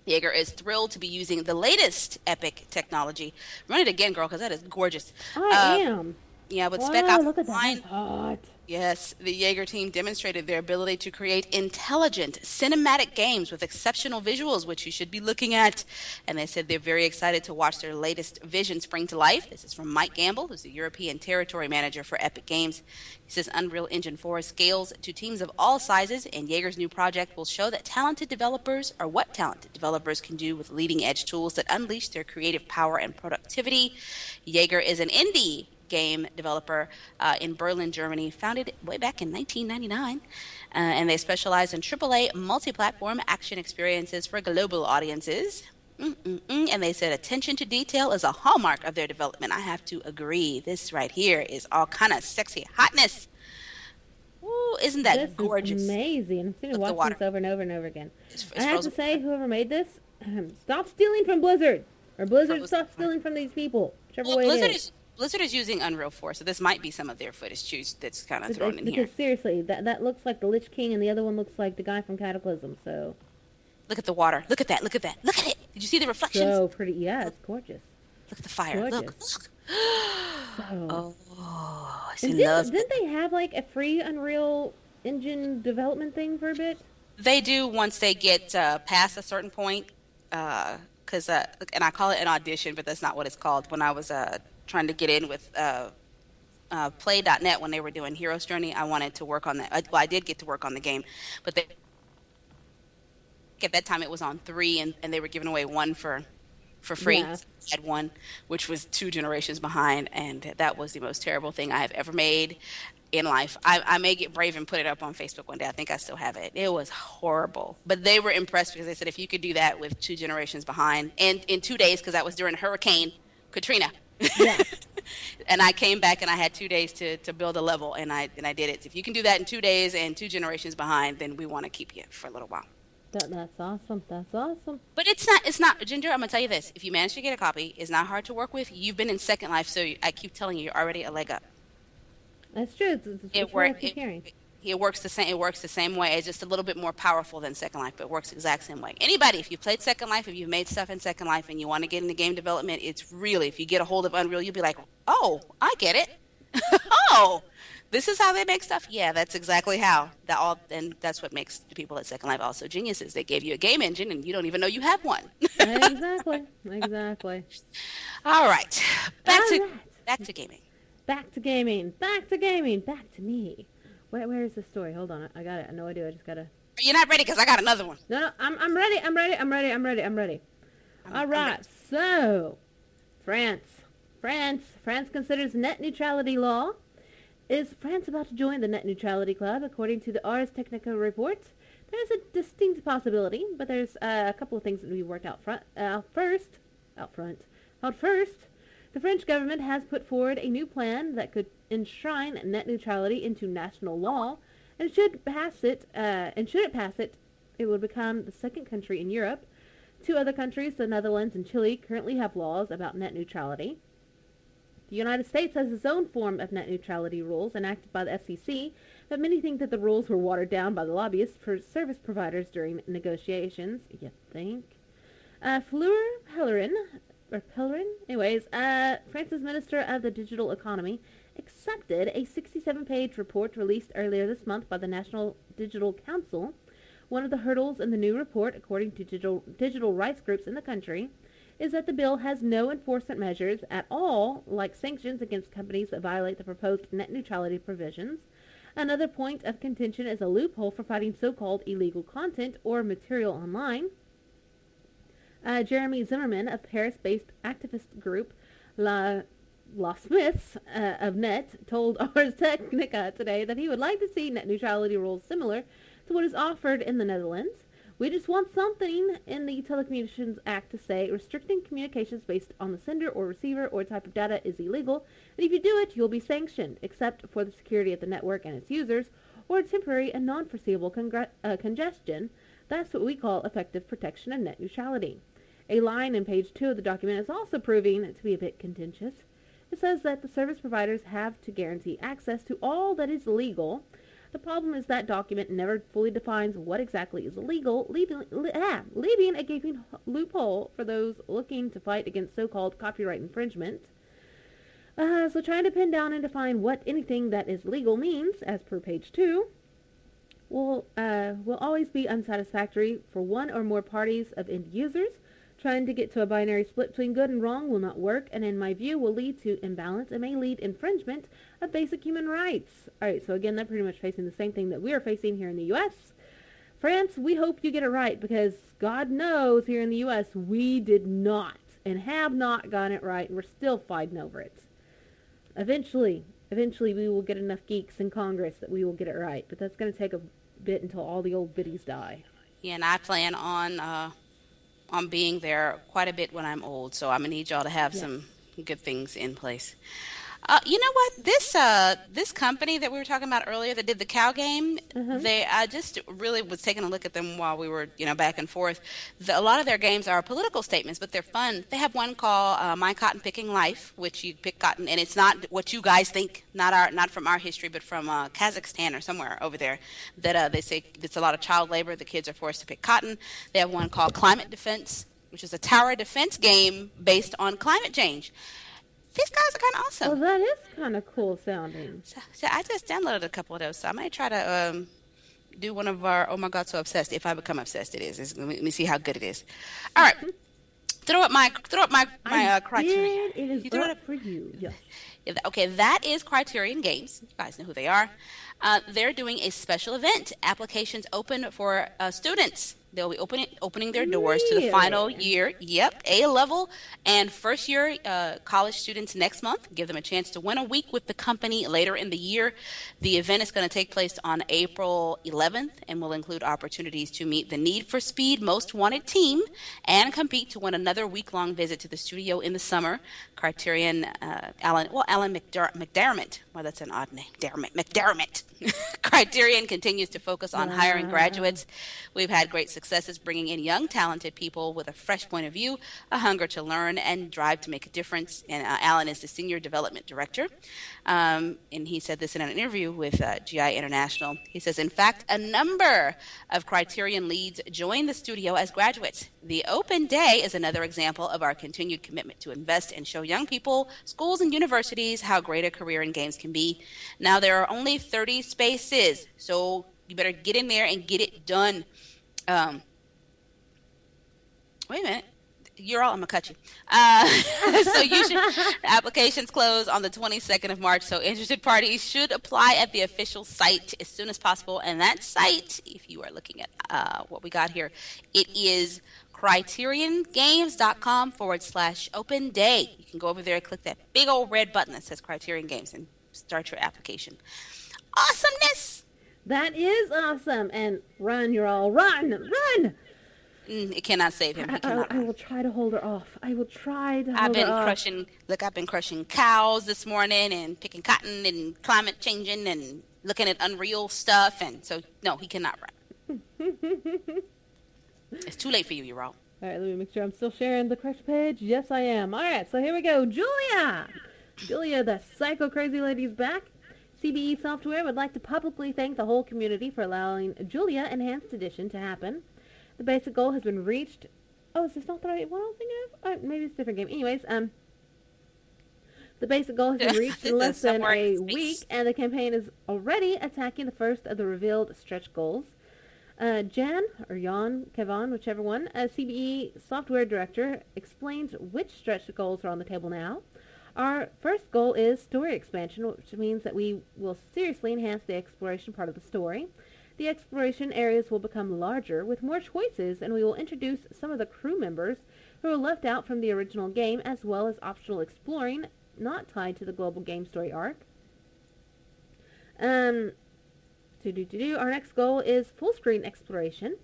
Jaeger is thrilled to be using the latest Epic technology. Run it again, girl, because that is gorgeous. I am. Yeah, with Wow, Spec Ops: look The at that. Line. That's hot. Yes, the Jaeger team demonstrated their ability to create intelligent, cinematic games with exceptional visuals, which you should be looking at. And they said they're very excited to watch their latest vision spring to life. This is from Mike Gamble, who's the European territory manager for Epic Games. He says Unreal Engine 4 scales to teams of all sizes, and Jaeger's new project will show what talented developers can do with leading-edge tools that unleash their creative power and productivity. Jaeger is an indie game developer in Berlin, Germany, founded way back in 1999. And they specialize in AAA multi-platform action experiences for global audiences. And they said attention to detail is a hallmark of their development. I have to agree. This right here is all kind of sexy hotness. Ooh, isn't that This gorgeous? is amazing. I'm going to Look, the watch water. this over and over and over again. It's I have to frozen. say, whoever made this, stop stealing from Blizzard. Or Blizzard, Blizzard. stop stealing from these people. Whichever Well, way Blizzard it is. Blizzard is using Unreal 4, so this might be some of their footage that's kind of thrown in Because here. seriously, that looks like the Lich King, and the other one looks like the guy from Cataclysm. So Look at the water. Look at that. Look at that. Look at it. Did you see the reflections? so pretty. Yeah, it's gorgeous. Look at the fire. Look. Gorgeous. Look. So. Oh, it's And in love. didn't they have like a free Unreal engine development thing for a bit? They do once they get past a certain point, because and I call it an audition, but that's not what it's called. When I was trying to get in with Play.net when they were doing Hero's Journey, I wanted to work on that. Well, I did get to work on the game, but at that time it was on three, and they were giving away one for free. Yeah. So I had one, which was two generations behind, and that was the most terrible thing I have ever made in life. I may get brave and put it up on Facebook one day. I think I still have it. It was horrible. But they were impressed because they said if you could do that with two generations behind and in 2 days, because that was during Hurricane Katrina. Yeah. And I came back and I had 2 days to build a level, and I did it. So if you can do that in 2 days and two generations behind, then we want to keep you for a little while. That's awesome. That's awesome. But it's not, Ginger, I'm going to tell you this. If you manage to get a copy, it's not hard to work with. You've been in Second Life, so I keep telling you, you're already a leg up. That's true. It's what I keep hearing. It works the same. It works the same way. It's just a little bit more powerful than Second Life, but it works the exact same way. Anybody, if you played Second Life, if you've made stuff in Second Life, and you want to get into game development, it's really, if you get a hold of Unreal, you'll be like, oh, I get it. Oh, this is how they make stuff. Yeah, that's exactly how. And that's what makes the people at Second Life also geniuses. They gave you a game engine, and you don't even know you have one. Exactly. Exactly. All right, All right. back to gaming. Back to gaming. Back to gaming. Back to me. Where is the story? Hold on. I got it. No idea. I just gotta. You're not ready because I got another one. No. I'm ready. I'm ready. I'm ready. I'm ready. I'm ready. All right. So, France. France considers net neutrality law. Is France about to join the net neutrality club? According to the Ars Technica report, there's a distinct possibility, but there's a couple of things that we worked out first, the French government has put forward a new plan that could enshrine net neutrality into national law, and should it pass it, it would become the second country in Europe. Two other countries, the Netherlands and Chile, currently have laws about net neutrality. The United States has its own form of net neutrality rules enacted by the FCC, but many think that the rules were watered down by the lobbyists for service providers during negotiations. You think? Fleur Pellerin? Anyways, France's Minister of the Digital Economy accepted a 67-page report released earlier this month by the National Digital Council. One of the hurdles in the new report, according to digital rights groups in the country, is that the bill has no enforcement measures at all, like sanctions against companies that violate the proposed net neutrality provisions. Another point of contention is a loophole for fighting so-called illegal content or material online. Jeremy Zimmerman of Paris-based activist group La Smiths of Net told Ars Technica today that he would like to see net neutrality rules similar to what is offered in the Netherlands. We just want something in the Telecommunications Act to say restricting communications based on the sender or receiver or type of data is illegal, and if you do it, you'll be sanctioned, except for the security of the network and its users, or temporary and non-foreseeable congestion. That's what we call effective protection of net neutrality. A line in page 2 of the document is also proving to be a bit contentious. It says that the service providers have to guarantee access to all that is legal. The problem is that document never fully defines what exactly is illegal, leaving a gaping loophole for those looking to fight against so-called copyright infringement. So trying to pin down and define what anything that is legal means, as per page 2, will always be unsatisfactory for one or more parties of end users. Trying to get to a binary split between good and wrong will not work, and in my view will lead to imbalance and may lead infringement of basic human rights. Alright, so again, they're pretty much facing the same thing that we are facing here in the U.S. France, we hope you get it right, because God knows here in the U.S. we did not and have not gotten it right, and we're still fighting over it. Eventually we will get enough geeks in Congress that we will get it right, but that's going to take a bit until all the old biddies die. Yeah, and I plan on being there quite a bit when I'm old, so I'm gonna need y'all to have some good things in place. You know what? This company that we were talking about earlier that did the cow game, I just really was taking a look at them while we were back and forth. A lot of their games are political statements, but they're fun. They have one called My Cotton Picking Life, which you pick cotton, and it's not what you guys think, not from our history, but from Kazakhstan or somewhere over there. That they say it's a lot of child labor. The kids are forced to pick cotton. They have one called Climate Defense, which is a tower defense game based on climate change. These guys are kind of awesome. Well, that is kind of cool sounding. So I just downloaded a couple of those, so I might try to do one of our oh my god so obsessed. If I become obsessed, it is. Let me see how good it is. All right, throw up my I criteria. did. It is You threw it up up. for you. Yes. Yeah, okay, that is Criterion Games. You guys know who they are. They're doing a special event. Applications open for students. They'll be opening their doors to the final Really? year. Yep, A level and first year college students next month. Give them a chance to win a week with the company later in the year. The event is going to take place on April 11th and will include opportunities to meet the Need for Speed Most Wanted team and compete to win another week-long visit to the studio in the summer. Criterion Alan McDermott. Well, that's an odd name. McDermott. Criterion continues to focus on hiring Wow. graduates. We've had great successes bringing in young, talented people with a fresh point of view, a hunger to learn, and drive to make a difference. And Alan is the senior development director. And he said this in an interview with GI International. He says, in fact, a number of Criterion leads joined the studio as graduates. The open day is another example of our continued commitment to invest and show young people, schools, and universities how great a career in games can be. Now, there are only 30 spaces, so you better get in there and get it done. Um, Wait a minute. You're all, I'm gonna cut you. So you should, applications close on the 22nd of March. So interested parties should apply at the official site as soon as possible. And that site, if you are looking at what we got here, it is criteriongames.com/open day. You can go over there and click that big old red button that says Criterion Games and start your application. Awesomeness! That is awesome. And run, you're all run, run. It cannot save him. He cannot I run. will try to hold her off. I will try to I've hold her been off. crushing, look, I've been crushing cows this morning and picking cotton and climate changing and looking at unreal stuff. And so, no, he cannot run. It's too late for you, you're all. All right, let me make sure I'm still sharing the correct page. Yes, I am. All right, so here we go. Julia! Julia, the psycho crazy lady's back. CBE Software would like to publicly thank the whole community for allowing Julia Enhanced Edition to happen. The basic goal has been reached. Oh, is this not the right one I was thinking of? Maybe it's a different game. Anyways, the basic goal has been reached in less than Somewhere a in week, space. and the campaign is already attacking the first of the revealed stretch goals. Jan, or Jan, Kevon, whichever one, as CBE software director, explains which stretch goals are on the table now. Our first goal is story expansion, which means that we will seriously enhance the exploration part of the story. The exploration areas will become larger with more choices, and we will introduce some of the crew members who were left out from the original game, as well as optional exploring not tied to the global game story arc. Our next goal is full screen exploration,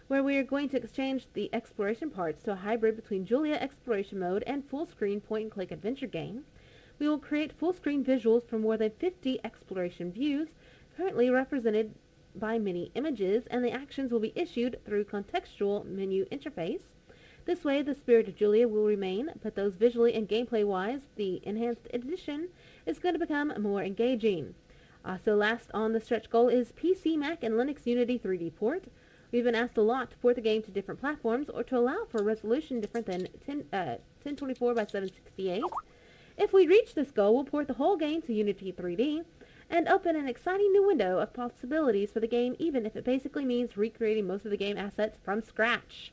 where we are going to exchange the exploration parts to a hybrid between Julia exploration mode and full screen point and click adventure game. We will create full screen visuals for more than 50 exploration views, currently represented by many images, and the actions will be issued through contextual menu interface. This way, the spirit of Julia will remain, but those visually and gameplay-wise, the enhanced edition is going to become more engaging. So last on the stretch goal is PC, Mac, and Linux Unity 3D port. We've been asked a lot to port the game to different platforms or to allow for a resolution different than 1024 by 768. If we reach this goal, we'll port the whole game to Unity 3D and open an exciting new window of possibilities for the game, even if it basically means recreating most of the game assets from scratch.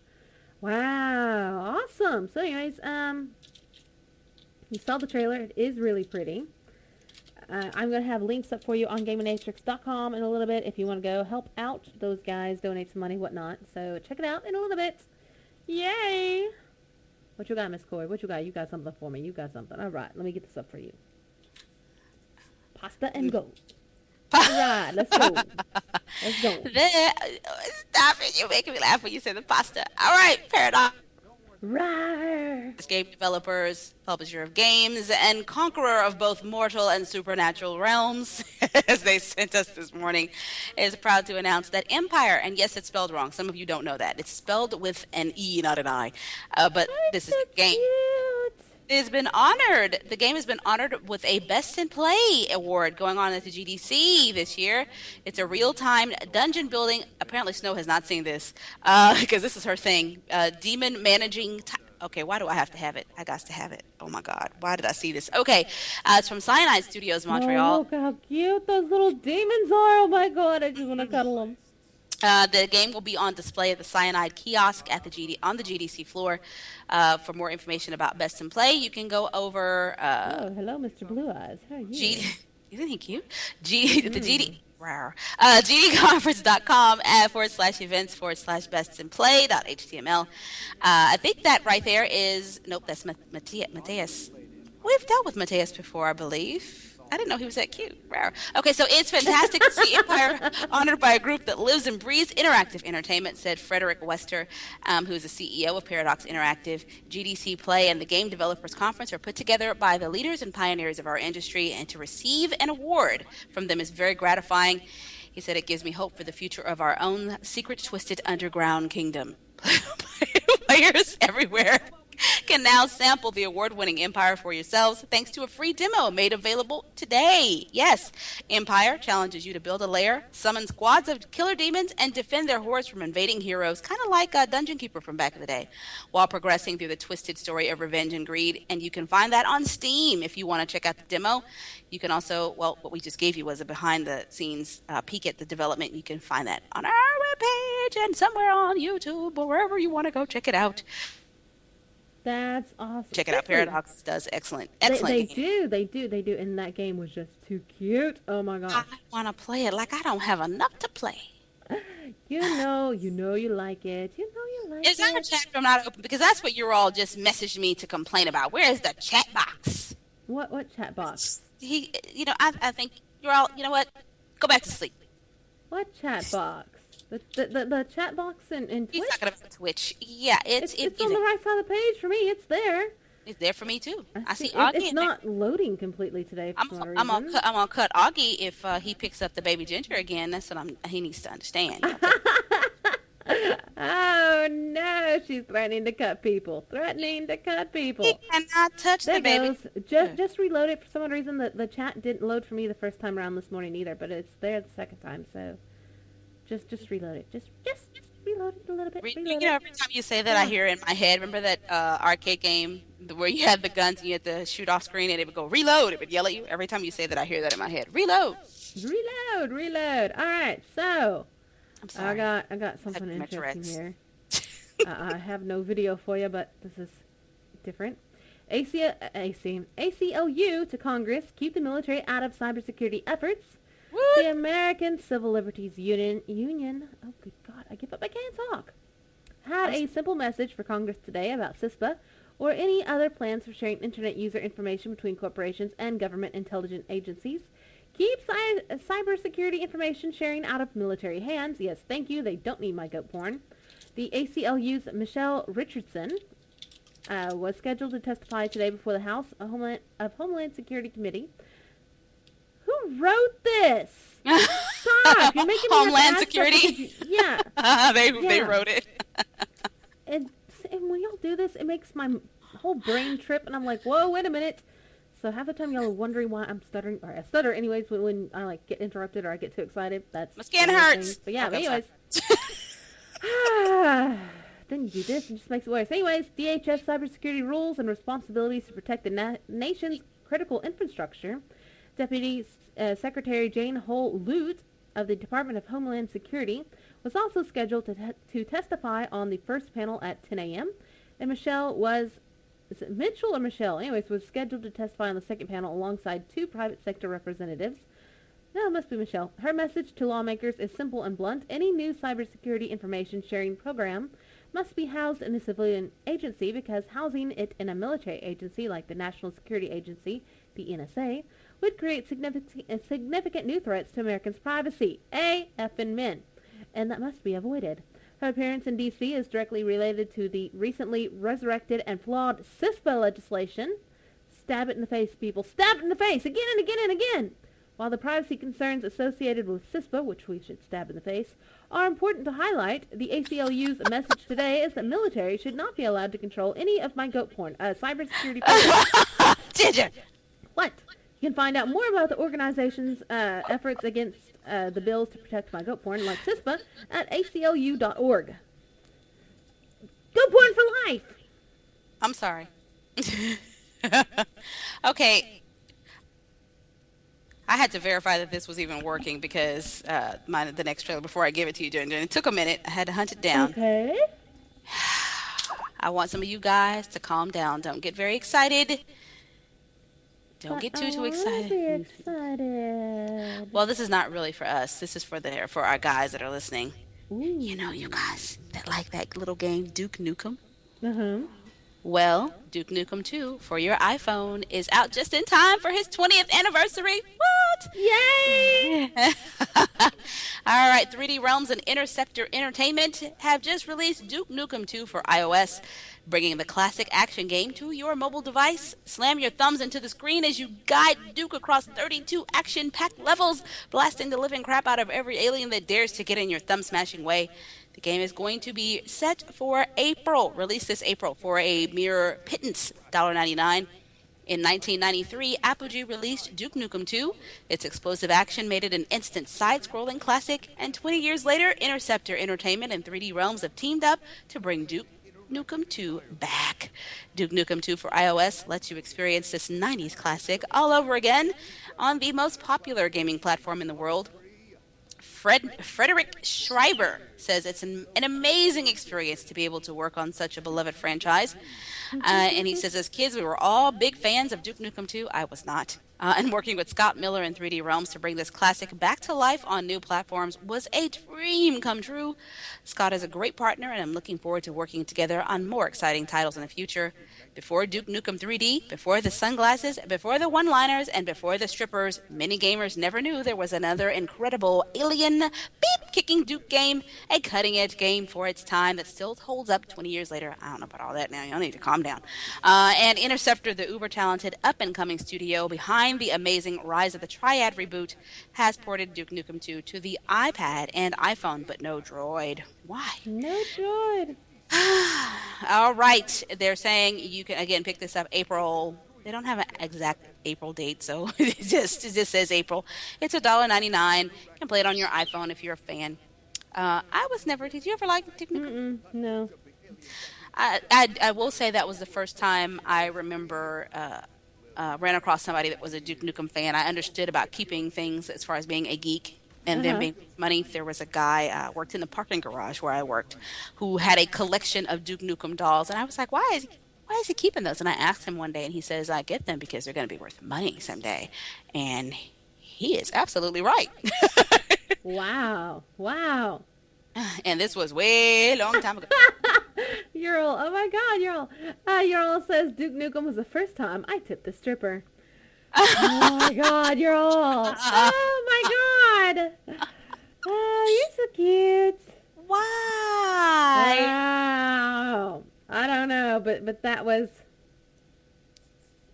Wow, awesome. So anyways, you saw the trailer. It is really pretty. I'm going to have links up for you on GameNatrix.com in a little bit if you want to go help out those guys, donate some money, whatnot. So check it out in a little bit. Yay! What you got, Miss Cori? What you got? You got something for me. You got something. All right, let me get this up for you. Pasta and gold. All right, let's go. Let's go. Stop it. You're making me laugh when you say the pasta. All right, Paradox. Rawr. Game developers, publisher of games, and conqueror of both mortal and supernatural realms, as they sent us this morning, is proud to announce that Empire, and yes, it's spelled wrong. Some of you don't know that. It's spelled with an E, not an I. But this is So the game. cute. It's been honored. The game has been honored with a Best in Play award going on at the GDC this year. It's a real-time dungeon building. Apparently, Snow has not seen this because this is her thing. Demon managing. Okay, why do I have to have it? I got to have it. Oh my God, why did I see this? Okay, it's from Cyanide Studios, Oh, Montreal. look how cute those little demons are. Oh my god, I just want to cuddle them. The game will be on display at the Cyanide kiosk at the on the GDC floor. For more information about Best in Play, you can go over Oh, hello, Mr. Blue Eyes. How are G. you? Isn't he cute? The Mm. GDconference.com / events / best in play .html. I think that right there is nope. That's Mateus. We've dealt with Mateus before, I believe. I didn't know he was that cute. Rawr. Okay, so it's fantastic to see Empire honored by a group that lives and breathes interactive entertainment, said Frederick Wester, who is the CEO of Paradox Interactive. GDC Play and the Game Developers Conference are put together by the leaders and pioneers of our industry, and to receive an award from them is very gratifying. He said, it gives me hope for the future of our own secret, twisted underground kingdom. Players everywhere can now sample the award-winning Empire for yourselves thanks to a free demo made available today. Yes, Empire challenges you to build a lair, summon squads of killer demons, and defend their hordes from invading heroes, kind of like a Dungeon Keeper from back in the day, while progressing through the twisted story of revenge and greed. And you can find that on Steam if you want to check out the demo. You can also, well, what we just gave you was a behind-the-scenes peek at the development. You can find that on our webpage and somewhere on YouTube or wherever you want to go check it out. That's awesome. Check it out. Seriously, Paradox does excellent they game. do. And that game was just too cute. Oh my I gosh. want to play it like I don't have enough to play. You know you like it. You know you like Is our it. chat room not open? Because that's what you're all just messaged me to complain about. Where is the chat box? What chat box? I think you're all, you know what? Go back to sleep. What chat box? The chat box in He's Twitch? talking about Twitch. Yeah, It's on the right side of the page for me. It's there. it's there for me too. I see It, Augie it's in there. not loading completely today for some reason. I'm gonna cut Augie if he picks up the baby Ginger again. That's what he needs to understand. Oh no, she's threatening to cut people. Threatening to cut people. He cannot touch There the baby. goes. Just reload it. For some odd reason, the chat didn't load for me the first time around this morning either, but it's there the second time. So just reload it. Just reload it a little bit. Reload it. Every time you say that, I hear in my head. Remember that arcade game where you had the guns and you had to shoot off screen and it would go reload. It would yell at you. Every time you say that, I hear that in my head. Reload. Reload. All right, so I'm sorry. I got something my interesting Tourette's. here. I have no video for you, but this is different. ACLU to Congress, keep the military out of cybersecurity efforts. What? The American Civil Liberties Union, oh good God, I give up, I can't talk, had a simple message for Congress today about CISPA or any other plans for sharing internet user information between corporations and government intelligence agencies. Keep cybersecurity information sharing out of military hands. Yes, thank you. They don't need my goat porn. The ACLU's Michelle Richardson was scheduled to testify today before the House of Homeland Security Committee. Who wrote this? Stop! You're making me have to Homeland ask Security? Yeah. they Yeah. wrote it. And when y'all do this, it makes my whole brain trip, and I'm like, whoa, wait a minute. So half the time y'all are wondering why I'm stuttering, or I stutter anyways when I like get interrupted or I get too excited. That's My skin one of the hurts. things. But yeah, Okay, but anyways. Then you do this and just makes it worse. Anyways, DHS cybersecurity rules and responsibilities to protect the nation's critical infrastructure. Deputy Secretary Jane Hull-Lute of the Department of Homeland Security was also scheduled to testify on the first panel at 10 a.m. And is it Mitchell or Michelle? Anyways, was scheduled to testify on the second panel alongside two private sector representatives. No, it must be Michelle. Her message to lawmakers is simple and blunt. Any new cybersecurity information sharing program must be housed in a civilian agency because housing it in a military agency like the National Security Agency, the NSA, would create significant new threats to Americans' privacy. A-effing men. And that must be avoided. Her appearance in D.C. is directly related to the recently resurrected and flawed CISPA legislation. Stab it in the face, people. Stab it in the face again and again and again. While the privacy concerns associated with CISPA, which we should stab in the face, are important to highlight, the ACLU's message today is that military should not be allowed to control any of my goat porn, cybersecurity programs. Ginger. What? You can find out more about the organization's efforts against the bills to protect my goat porn, like CISPA, at aclu.org. Goat porn for life! I'm sorry. Okay. I had to verify that this was even working because the next trailer before I give it to you, and it took a minute. I had to hunt it down. Okay. I want some of you guys to calm down. Don't get very excited. Don't But get I too want to excited. be excited. Well, this is not really for us. This is for our guys that are listening. Ooh. You know, you guys that like that little game Duke Nukem. Uh-huh. Well, Duke Nukem 2 for your iPhone is out just in time for his 20th anniversary. What? Yay! All right, 3D Realms and Interceptor Entertainment have just released Duke Nukem 2 for iOS, bringing the classic action game to your mobile device. Slam your thumbs into the screen as you guide Duke across 32 action-packed levels, blasting the living crap out of every alien that dares to get in your thumb-smashing way. The game is going to be set for April, released this April for a mere pittance, $1.99. In 1993, Apogee released Duke Nukem 2. Its explosive action made it an instant side-scrolling classic, and 20 years later, Interceptor Entertainment and 3D Realms have teamed up to bring Duke Nukem 2 back. Duke Nukem 2 for iOS lets you experience this 90s classic all over again on the most popular gaming platform in the world. Frederick Schreiber says it's an amazing experience to be able to work on such a beloved franchise. And he says, as kids, we were all big fans of Duke Nukem 2. I was not. And working with Scott Miller and 3D Realms to bring this classic back to life on new platforms was a dream come true. Scott is a great partner, and I'm looking forward to working together on more exciting titles in the future. Before Duke Nukem 3D, before the sunglasses, before the one-liners, and before the strippers, many gamers never knew there was another incredible alien beep-kicking Duke game, a cutting-edge game for its time that still holds up 20 years later. I don't know about all that now. Y'all need to calm down. And Interceptor, the uber-talented up-and-coming studio behind the amazing Rise of the Triad reboot, has ported Duke Nukem 2 to the iPad and iPhone, but no Droid. Why? No joy. All right. They're saying you can again pick this up April. They don't have an exact April date, so it just says April. It's $1.99. You can play it on your iPhone if you're a fan. I was never. Did you ever like Duke Nukem? No. I will say that was the first time I remember ran across somebody that was a Duke Nukem fan. I understood about keeping things as far as being a geek and then making money. There was a guy worked in the parking garage where I worked who had a collection of Duke Nukem dolls, and I was like, why is he keeping those? And I asked him one day, and he says, I get them because they're going to be worth money someday. And he is absolutely right. Wow. Wow. And this was way long time ago. Ural, oh my god, Ural. Ural says Duke Nukem was the first time I tipped a stripper. Oh my god, Ural. Oh my god. Oh, you're so cute. Why? Wow. I don't know, but that was...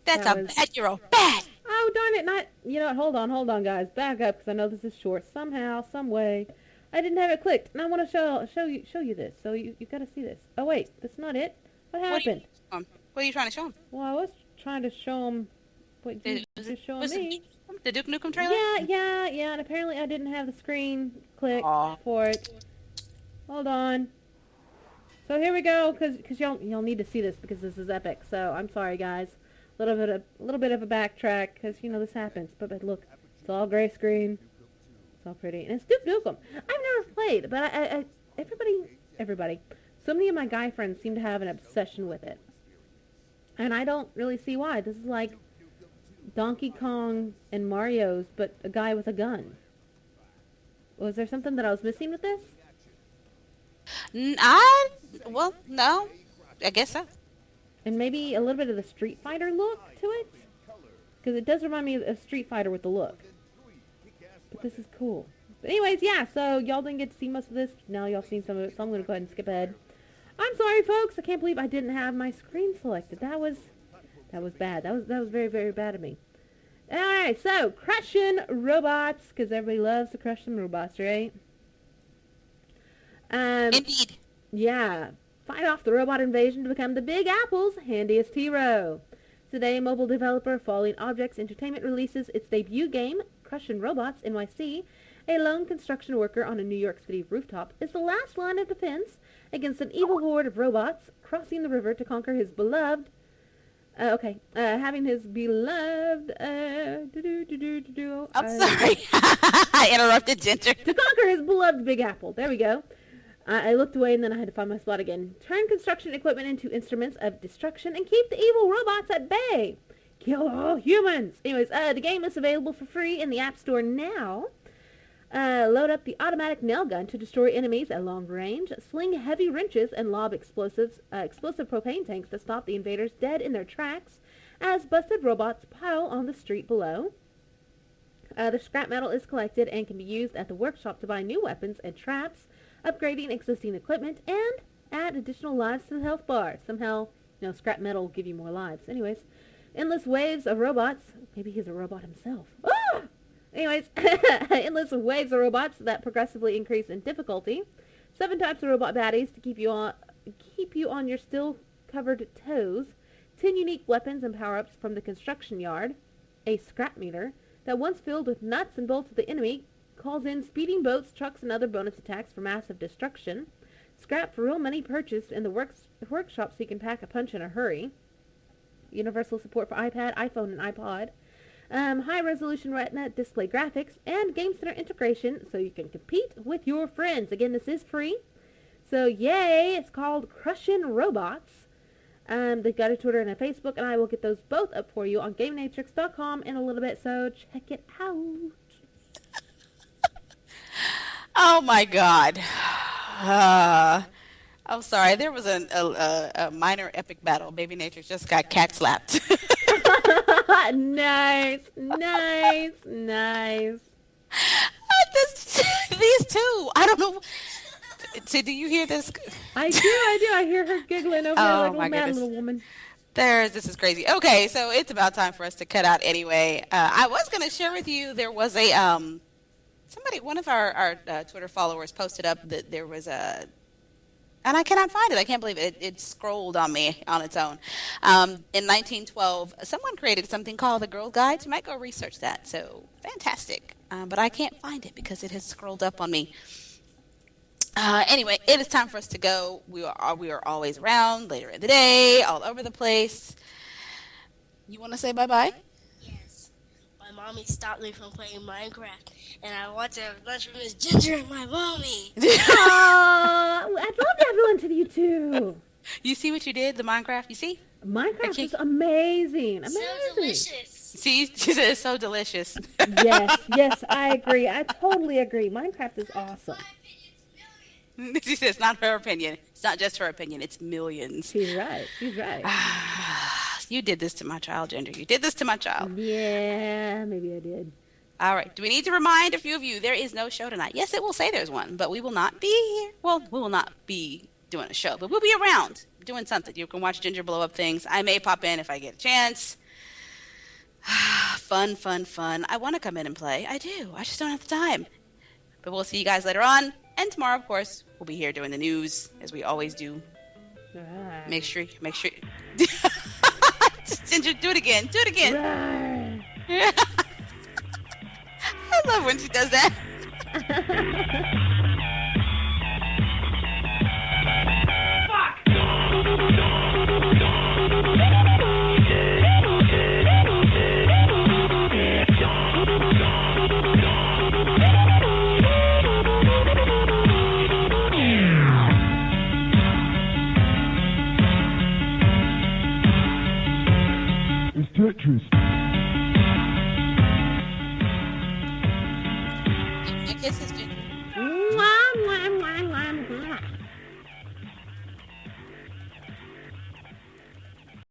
That's that a was- bad Euro. Bad. Oh, darn it, not... You know what, hold on, guys. Back up, because I know this is short. Somehow, some way, I didn't have it clicked, and I want to show you this. So you got to see this. Oh, wait, that's not it. What happened? What are you trying to show him? Well, I was trying to show him what you just showing Was it me. the Duke Nukem trailer? Yeah, and apparently I didn't have the screen clicked Aw. for it. Hold on. So here we go, because y'all need to see this because this is epic. So I'm sorry, guys. A little bit of a backtrack because this happens. But look, it's all gray screen. It's all pretty, and it's Duke Nukem. I've never played, but I everybody, so many of my guy friends seem to have an obsession with it, and I don't really see why. This is like Donkey Kong and Mario's, but a guy with a gun. Was there something that I was missing with this? Well, no. I guess so. And maybe a little bit of the Street Fighter look to it? Because it does remind me of Street Fighter with the look. But this is cool. But anyways, yeah, so y'all didn't get to see most of this. Now y'all seen some of it, so I'm going to go ahead and skip ahead. I'm sorry, folks. I can't believe I didn't have my screen selected. That was bad. That was very, very bad of me. Alright, so, crushing robots, because everybody loves to crush some robots, right? Indeed. Yeah. Fight off the robot invasion to become the Big Apple's handiest hero. Today, mobile developer Falling Objects Entertainment releases its debut game, Crushing Robots NYC. A lone construction worker on a New York City rooftop is the last line of defense against an evil horde of robots crossing the river to conquer his beloved Okay. Having his beloved. I'm sorry. I interrupted Ginger. To conquer his beloved Big Apple. There we go. I looked away and then I had to find my spot again. Turn construction equipment into instruments of destruction and keep the evil robots at bay. Kill all humans. Anyways, the game is available for free in the App Store now. Load up the automatic nail gun to destroy enemies at long range. Sling heavy wrenches and lob explosive propane tanks to stop the invaders dead in their tracks as busted robots pile on the street below. The scrap metal is collected and can be used at the workshop to buy new weapons and traps, upgrading existing equipment, and add additional lives to the health bar. Somehow, scrap metal will give you more lives. Anyways, endless waves of robots. Maybe he's a robot himself. Ah! Anyways, endless waves of robots that progressively increase in difficulty. 7 types of robot baddies to keep you on your still covered toes. 10 unique weapons and power-ups from the construction yard. A scrap meter that, once filled with nuts and bolts of the enemy, calls in speeding boats, trucks, and other bonus attacks for massive destruction. Scrap for real money purchased in the workshop so you can pack a punch in a hurry. Universal support for iPad, iPhone, and iPod. High-resolution Retina display graphics, and Game Center integration so you can compete with your friends. Again, this is free. So, yay! It's called Crushin' Robots. They've got a Twitter and a Facebook, and I will get those both up for you on GameNatrix.com in a little bit, so check it out. Oh, my God. I'm sorry. There was a minor epic battle. Baby Natrix just got cat slapped. Nice. These two. I don't know. So do you hear this? I do. I hear her giggling over there like a mad little woman. This is crazy. Okay, so it's about time for us to cut out anyway. I was going to share with you, there was a, one of our Twitter followers posted up that there was a, and I cannot find it. I can't believe it. It scrolled on me on its own. In 1912, someone created something called the Girl Guide. You might go research that. So fantastic. But I can't find it because it has scrolled up on me. Anyway, it is time for us to go. We are always around later in the day, all over the place. You want to say bye-bye? Yes. My mommy stopped me from playing Minecraft, and I want to have lunch with Miss Ginger and my mommy. Oh, I'd love to have lunch with you too. You see what you did, the Minecraft? You see? Minecraft is amazing. So delicious. See, she said it's so delicious. Yes, I agree. I totally agree. Minecraft is awesome. She says it's not her opinion. It's not just her opinion. It's millions. She's right. You did this to my child, Ginger. You did this to my child. Yeah, maybe I did. All right. Do we need to remind a few of you there is no show tonight? Yes, it will say there's one, but we will not be here. Well, we will not be doing a show, but we'll be around doing something. You can watch Ginger blow up things. I may pop in if I get a chance. Fun. I want to come in and play. I do. I just don't have the time. But we'll see you guys later on. And tomorrow, of course, we'll be here doing the news, as we always do. Right. Make sure. Ginger, do it again. Right. I love when she does that. Tetris. Give me a kiss, Ginger. Mwah, mwah, mwah, mwah, mwah.